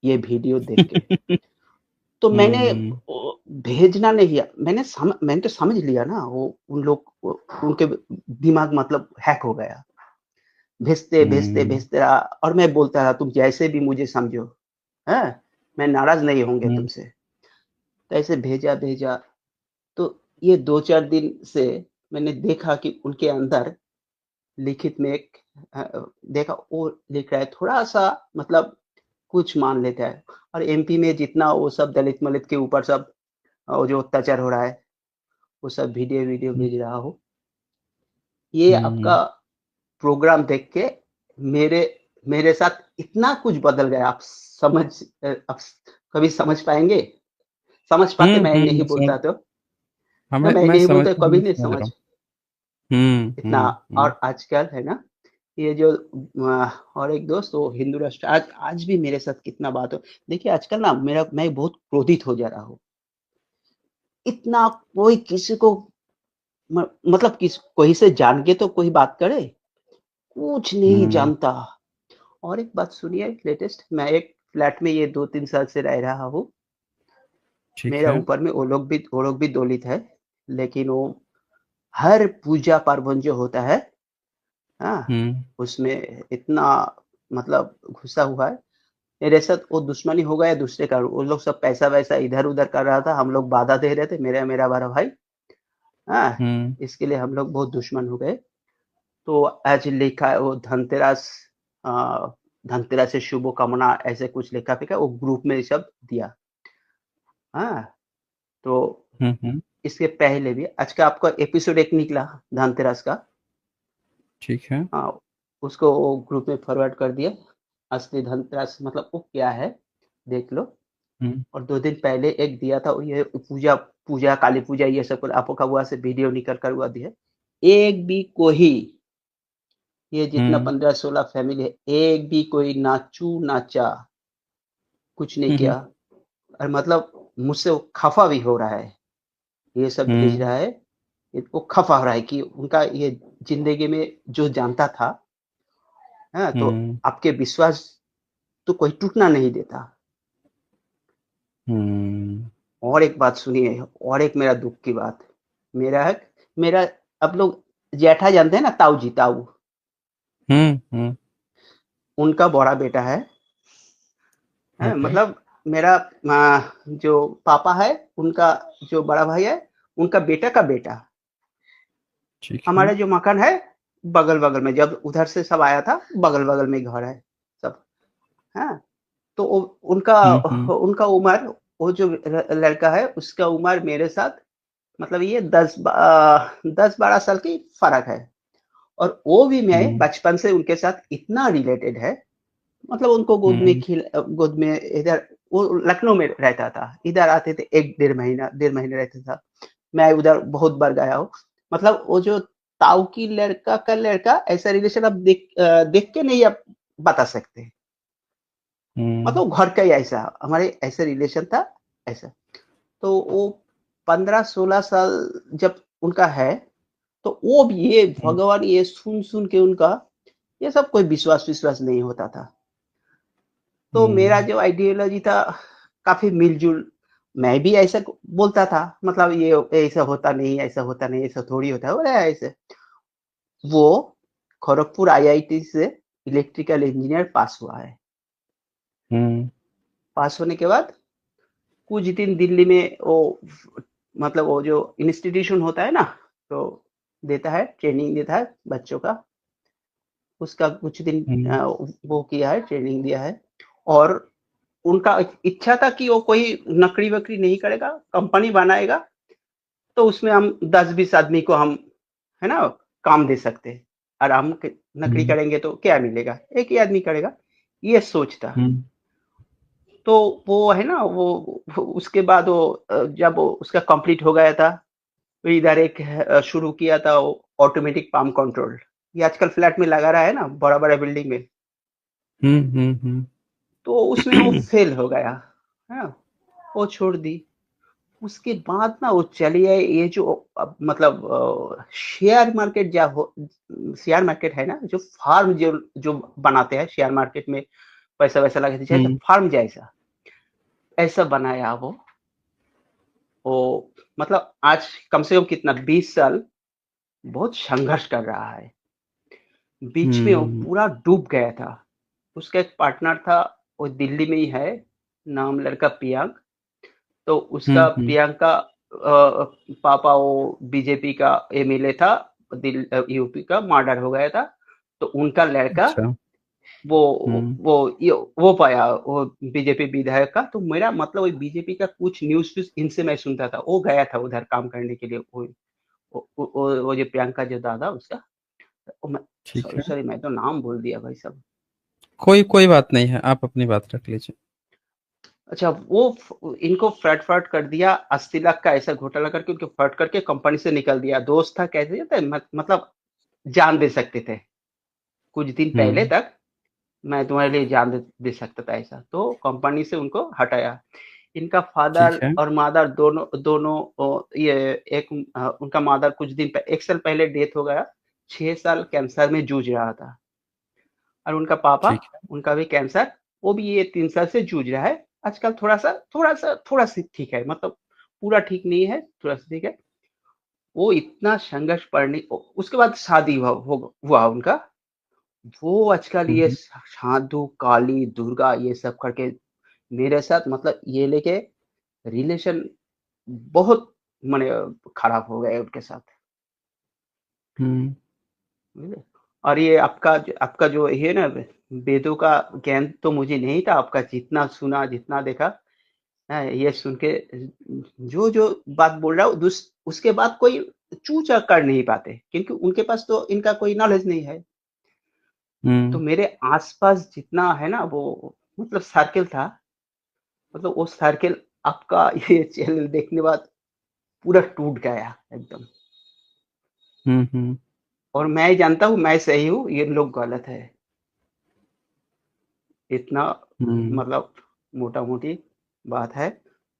ये वीडियो देख के। तो मैंने हम्म भेजना नहीं है, मैंने तो समझ लिया ना, वो उन लोग उनके दिमाग मतलब हैक हो गया। भेजते भेजते हम्म भेजते रहा, और मैं बोलता रहा तुम जैसे भी मुझे समझो, है, मैं नाराज नहीं होंगे हम्म तुमसे। तो ऐसे भेजा भेजा, तो ये 2-4 दिन से मैंने देखा कि उनके अंदर लिखित में एक देखा, वो लिख रहा है थोड़ा सा, मतलब कुछ मान लेता है। और एमपी में जितना वो सब दलित मलित के ऊपर सब वो जो अत्याचार हो रहा है, वो सब वीडियो वीडियो भेज रहा हो। ये आपका हम्म प्रोग्राम देख के मेरे मेरे साथ इतना कुछ बदल गया, आप समझ, आप कभी समझ पाएंगे? समझ पाते, मैं नहीं समझ। बोलता तो, हाँ, मैं मैं नहीं समझ बोलता कभी मैं नहीं समझ समझ रहा हूँ। इतना। और आजकल है ना, ये जो और एक दोस्त वो हिंदू राष्ट्र, आज आज भी मेरे साथ कितना बात हो। देखिए आजकल ना मैं बहुत क्रोधित हो जा रहा हूँ। इतना कोई किसी को मतलब कोई से जान के तो कोई बात करे, कुछ नहीं जानता। और एक बात सुनिए लेटेस्ट, मैं एक फ्लैट में ये 2-3 साल से रह रहा हूँ। ठीक मेरा है। ऊपर में वो लोग भी दलित है, लेकिन वो हर पूजा पार्वण जो होता है, हाँ, उसमें इतना मतलब घुसा हुआ है। मेरे साथ वो दुश्मनी हो गया दूसरे का, वो लोग सब पैसा वैसा इधर उधर कर रहा था, हम लोग बाधा दे रहे थे, मेरा मेरा बड़ा भाई, हाँ, इसके लिए हम लोग बहुत दुश्मन हो गए। तो आज लिखा है वो धनतेरस, अ, धनतेरस से शुभ कामना, ऐसे कुछ लिखा फिका वो ग्रुप में सब दिया। हाँ, तो इसके पहले भी आज का आपका एपिसोड एक निकला धनतेरस का, ठीक है। हाँ, उसको वो ग्रुप में फॉरवर्ड कर दिया। असली धनतेरस मतलब वो क्या है देख लो। और 2 दिन पहले एक दिया था, ये पूजा पूजा काली पूजा ये सब आपको का हुआ से वीडियो निकल कर हुआ दिया। एक भी कोई, ये जितना 15-16 फैमिली है, एक भी कोई नाचा, कुछ नहीं किया। और मतलब मुझसे वो खफा भी हो रहा है, ये सब भेज रहा है, वो खफा हो रहा है कि उनका ये जिंदगी में जो जानता था, हाँ, तो आपके विश्वास तो कोई टूटना नहीं देता। और एक बात सुनिए, और एक मेरा दुख की बात, मेरा है, मेरा आप लोग जेठा जानते हैं ना, ताऊ जी, ताऊ, उनका बड़ा बेटा है, ओके। मतलब मेरा जो पापा है, उनका जो बड़ा भाई है, उनका बेटा का बेटा। ठीक है। हमारा जो मकान है बगल बगल में, जब उधर से सब आया था, बगल बगल में घर है सब, हाँ। तो उनका उनका उम्र, वो जो लड़का है उसका उम्र मेरे साथ, मतलब ये 10-12 साल की फर्क है। और वो भी मैं बचपन से उनके साथ इतना रिलेटेड है, मतलब उनको गोद में इधर, वो लखनऊ में रहता था, इधर आते थे 1-1.5 महीना रहता था। मैं उधर बहुत बार गया हूँ। मतलब वो जो ताऊ की लड़का का लड़का, ऐसा रिलेशन आप देख के नहीं आप बता सकते। मतलब घर का ही ऐसा, हमारे ऐसे रिलेशन था ऐसा। तो वो 15-16 साल जब उनका है, तो वो भी ये भगवान, ये सुन सुन के उनका ये सब कोई विश्वास नहीं होता था। तो मेरा जो आइडियोलॉजी था काफी मिलजुल, मैं भी ऐसा बोलता था, मतलब ये ऐसा होता नहीं, ऐसा होता नहीं, ऐसा थोड़ी होता है, बोला ऐसे। वो खड़गपुर आईआईटी से इलेक्ट्रिकल इंजीनियर पास हुआ है। पास होने के बाद कुछ दिन दिल्ली में वो, मतलब वो जो इंस्टीट्यूशन होता है ना, तो देता है, ट्रेनिंग देता है बच्चों का, उसका कुछ दिन वो किया है, ट्रेनिंग दिया है। और उनका इच्छा था कि वो कोई नौकरी वकरी नहीं करेगा, कंपनी बनाएगा, तो उसमें हम 10-20 आदमी को हम, है ना, काम दे सकते हैं। और हम नौकरी करेंगे तो क्या मिलेगा, एक ही आदमी करेगा, ये सोच था। तो वो है ना, वो उसके बाद वो जब वो उसका कंप्लीट हो गया था, तो इधर एक शुरू किया था वो ऑटोमेटिक पंप कंट्रोल, ये आजकल फ्लैट में लगा रहा है ना, बड़ा बड़ा बिल्डिंग में। तो उसमें वो फेल हो गया, है, वो छोड़ दी। उसके बाद ना वो चली आई ये जो मतलब शेयर मार्केट, शेयर मार्केट है ना, जो फार्म जो जो बनाते हैं शेयर मार्केट में, पैसा वैसा लगाते जाए, तो फार्म जैसा ऐसा बनाया वो मतलब आज कम से कम कितना 20 साल बहुत संघर्ष कर रहा है। बीच में वो पूरा डूब गया था। उसका एक पार्टनर था, वो दिल्ली में ही है, नाम लड़का प्रियांक। तो उसका प्रियांक का पापा वो बीजेपी का एमएलए था, यूपी का, मर्डर हो गया था। तो उनका लड़का अच्छा। वो पाया वो बीजेपी विधायक का। तो मेरा मतलब वही बीजेपी का कुछ न्यूज इनसे मैं सुनता था। वो गया था उधर काम करने के लिए, वो जो प्रियंका जो दादा उसका, ठीक सॉरी है। सॉरी मैं तो नाम भूल दिया भाई साहब। कोई बात नहीं है, आप अपनी बात रख लीजिए। अच्छा, वो इनको फ्रट कर दिया, 80 लाख का ऐसा घोटाला करके उनको फ्रट करके कंपनी से निकल दिया। दोस्त था, कैसे जाता है, मतलब जान दे सकते थे कुछ दिन पहले तक, मैं तुम्हारे लिए जान दे सकता था ऐसा। तो कंपनी से उनको हटाया। इनका ठीक फादर है। और मादर दोनों दोनों ये एक उनका मादर कुछ दिन 1 साल पहले डेथ हो गया। 6 साल कैंसर में जूझ रहा था। और उनका पापा, ठीक है। उनका भी कैंसर, वो भी ये 3 साल से जूझ रहा है। आजकल थोड़ा सा ठीक है, मतलब पूरा ठीक नहीं है, थोड़ा सा ठीक है। वो इतना संघर्ष पढ़ने, उसके बाद शादी हुआ उनका। वो आजकल हुँ, ये हुँ। साधु काली दुर्गा ये सब करके मेरे साथ, मतलब ये लेके रिलेशन बहुत माने खराब हो गए उनके साथ। हुँ। समझे? और ये आपका जो ये ना वेदों का ज्ञान तो मुझे नहीं था। आपका जितना सुना जितना देखा, ये सुन के जो जो बात बोल रहा हूँ उसके बाद कोई चूचा कर नहीं पाते, क्योंकि उनके पास तो इनका कोई नॉलेज नहीं है। तो हुँ। मेरे आसपास जितना है ना वो मतलब सर्किल था, मतलब वो सर्किल आपका ये चैनल देखने बाद पूरा टूट गया एकदम। हुँ, हुँ। और मैं जानता हूँ मैं सही हूँ, ये लोग गलत है। इतना हुँ। मतलब मोटा मोटी बात है।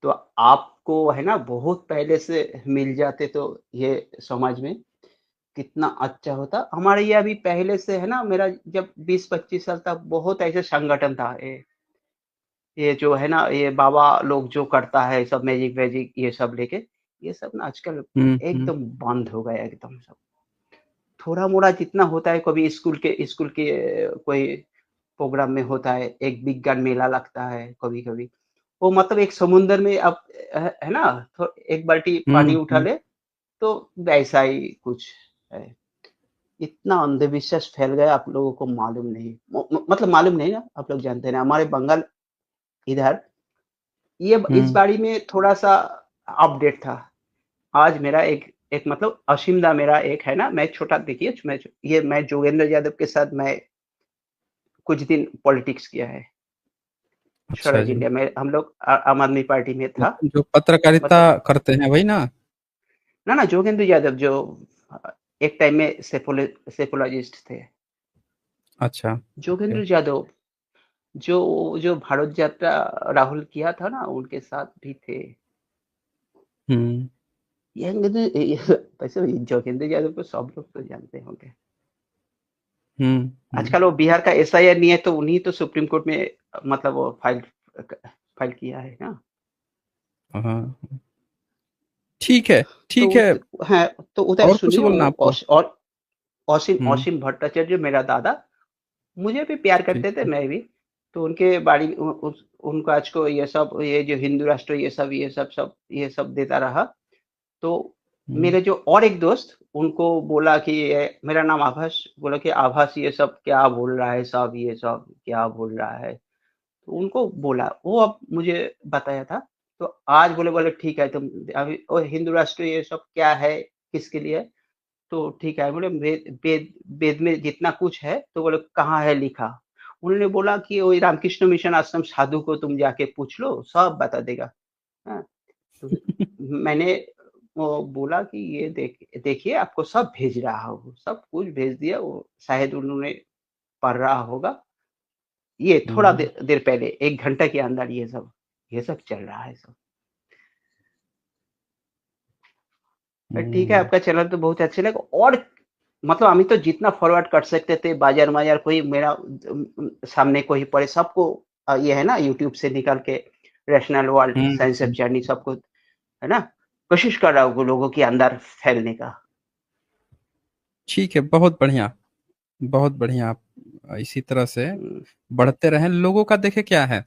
तो आपको है ना बहुत पहले से मिल जाते तो ये समाज में कितना अच्छा होता। हमारे ये अभी पहले से है ना, मेरा जब 20-25 साल तक बहुत ऐसे संगठन था, ये जो है ना ये बाबा लोग जो करता है सब मैजिक वैजिक ये सब लेके, ये सब ना आजकल हुँ, हुँ। एकदम बंद हो गया एकदम सब। थोड़ा मोड़ा जितना होता है, कभी स्कूल के कोई प्रोग्राम में होता है, एक विज्ञान मेला लगता है कभी कभी। वो मतलब एक समुंदर में आप है ना, तो एक बाल्टी पानी हुँ, उठा हुँ। ले, तो वैसा ही कुछ है। इतना अंधविश्वास फैल गया, आप लोगों को मालूम नहीं, मतलब मालूम नहीं ना, आप लोग जानते हैं ना हमारे बंगाल इधर ये इस हुँ। बाड़ी में थोड़ा सा अपडेट था। आज मेरा एक एक मतलब असीमदा मेरा एक है ना, मैं छोटा देखिए, मैं जोगेंद्र यादव के साथ मैं कुछ दिन पॉलिटिक्स किया है। अच्छा स्वराज जी। इंडिया में हम लोग आम आदमी पार्टी में था। जो पत्रकारिता मतलब करते हैं वही ना? ना ना जोगेंद्र यादव जो एक टाइम में सेफोलॉजिस्ट थे। अच्छा, ओके। जोगेंद्र यादव जो जो भारत यात्रा राहुल किया था ना, उनके साथ भी थे। हुँ। वैसे भी जोगेंद्र यादव को सब लोग तो जानते होंगे। हुँ, हुँ। आजकल वो बिहार का एसआईआर नहीं है, तो उन्हीं तो सुप्रीम कोर्ट में मतलब वो फाइल फाइल किया है ना। हाँ, ठीक है, तो ठीक है। है, तो उधर और कुछ सुनिए बोलना वो आपको? और असीम हुँ, असीम भट्टाचार्य मेरा दादा, मुझे भी प्यार ठीक करते थे, है। मैं भी। तो उनके बाड़ी उनको आज को ये सब ये जो हिंदू राष्ट्र ये सब देता रहा। तो हुँ, मेरे जो और एक दोस्त उनको बोला कि मेरा नाम आभास, बोला कि आभास ये सब क्या बोल रहा है, सब ये सब क्या बोल रहा है। तो उनको बोला, वो अब मुझे बताया था। तो आज बोले बोले ठीक है, तुम अभी हिंदू राष्ट्र ये सब क्या है, किसके लिए है? तो ठीक है, बोले वेद वेद वेद में जितना कुछ है, तो बोले कहाँ है लिखा। उन्होंने बोला कि वही रामकृष्ण मिशन आश्रम साधु को तुम जाके पूछ लो, सब बता देगा। हाँ, तो मैंने वो बोला कि ये देखिए आपको सब भेज रहा हूँ, सब कुछ भेज दिया। वो शायद उन्होंने पढ़ रहा होगा। ये थोड़ा हुँ, देर पहले 1 घंटा के अंदर ये सब चल रहा है सब। ठीक है, हुँ। आपका चैनल तो बहुत अच्छे लगे। और मतलब हम तो जितना फॉरवर्ड कर सकते थे, बाजार माजार कोई मेरा सामने कोई पड़े सबको, ये है ना यूट्यूब से निकाल के rational world hmm, science of hmm. Journey सबको है ना, कोशिश कर रहा हूँ लोगों के अंदर फैलने का। ठीक है, बहुत बढ़िया, बहुत बढ़िया। आप इसी तरह से हम्म, बढ़ते रहें। लोगों का देखिए क्या है,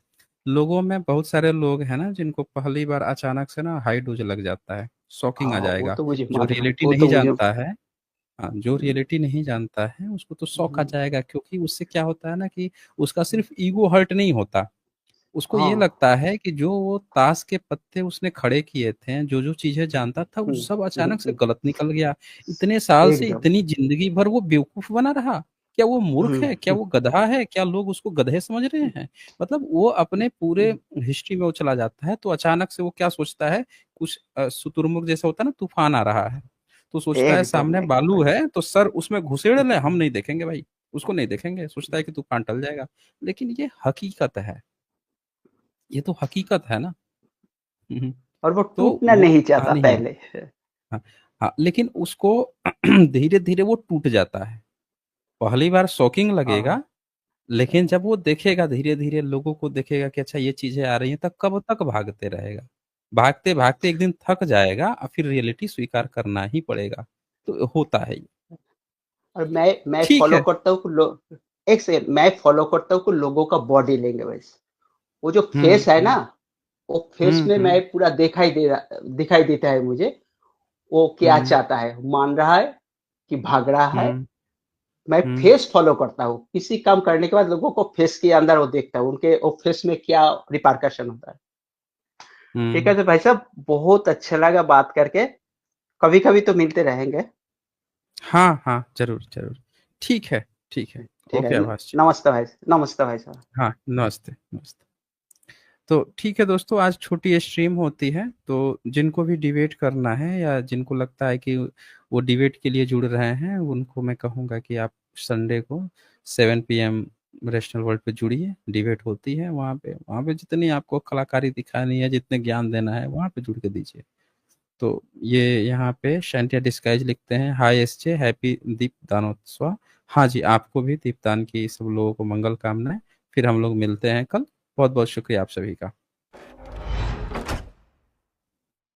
लोगों में बहुत सारे लोग हैं ना जिनको पहली बार अचानक से ना हाई डोज लग जाता है, शॉकिंग आ हाँ वो जाएगा। तो मुझे जो मालूम है, रियलिटी वो तो नहीं मुझे। जानता है, हाँ, जो रियलिटी नहीं जानता है उसको तो शौक आ हम्म, जाएगा, क्योंकि उससे क्या होता है ना कि उसका सिर्फ ईगो हर्ट नहीं होता, उसको ये हाँ। लगता है कि जो वो ताश के पत्ते उसने खड़े किए थे, जो जो चीजें जानता था वो सब अचानक से हम्म, गलत निकल गया। इतने साल से, एकदम। इतनी जिंदगी भर वो बेवकूफ बना रहा। क्या वो मूर्ख है? क्या हम्म, वो गधा है? क्या लोग उसको गधे समझ रहे हैं? मतलब वो अपने पूरे हिस्ट्री में वो चला जाता है, तो अचानक से वो क्या सोचता है, कुछ शुतुरमुर्ग जैसा होता है ना, तूफान आ रहा है, तो सोचता है एकदम सामने एकदम। बालू है तो सर उसमें घुसेड़ ले, हम नहीं देखेंगे भाई, उसको नहीं देखेंगे, सोचता है कि तूफान टल जाएगा। लेकिन ये हकीकत है, ये तो हकीकत है ना। हुँ, और वो तो टूटना वो नहीं चाहता कहानी है। पहले। हाँ, हाँ, लेकिन उसको धीरे-धीरे वो टूट जाता है। पहली बार शॉकिंग हाँ, लगेगा, लेकिन जब वो देखेगा धीरे-धीरे लोगों को देखेगा कि अच्छा ये चीज़ें आ रही हैं, तो कब तक भागते रहेगा। भागते-भागते एक दिन थक जाएगा और फिर रियलिटी स्वीकार करना ही पड़ेगा। तो होता है ये। और मैं ठीक फ़ॉलो है। करता हूँ कि एक सेकंड, मैं फ़ॉलो करता हूँ कि लोगों का बॉडी लैंग्वेज। वो जो हुँ, फेस है ना, हुँ, वो फेस हुँ, में मैं हुँ, पूरा दिखाई देता है मुझे, वो क्या हुँ, चाहता है, मान रहा है कि भाग रहा है। हुँ, मैं हुँ, फेस फ़ॉलो करता हूँ, किसी काम करने के बाद लोगों को फेस के अंदर वो देखता हूँ, उनके वो फेस में क्या रिपरकशन होता है। ठीक है, हुँ। तो भाई साहब बहुत अच्छा लगा बात करके, कभी-कभी तो मिलते रहेंगे। हाँ, हाँ, ज़रूर, ज़रूर। ठीक है, ठीक है। ठीक है, ओके आभाष जी। नमस्ते भाई साहब। हाँ, नमस्ते, नमस्ते। तो ठीक है दोस्तों, आज छोटी स्ट्रीम होती है, तो जिनको भी डिबेट करना है या जिनको लगता है कि वो डिबेट के लिए जुड़ रहे हैं, उनको मैं कहूँगा कि आप संडे को 7 पीएम रैशनल वर्ल्ड पे जुड़िए, डिबेट होती है वहाँ पे जितनी आपको कलाकारी दिखानी है, जितने ज्ञान देना है, वहाँ पे जुड़ के दीजिए। तो ये यहाँ पे शांतिया डिस्गाइज लिखते हैं, हाय एसजे, हैप्पी दीप दानोत्सव। हाँ जी, आपको भी दीपदान की सब लोगों को मंगल कामनाएँ। फिर हम लोग मिलते हैं कल। बहुत-बहुत शुक्रिया आप सभी का।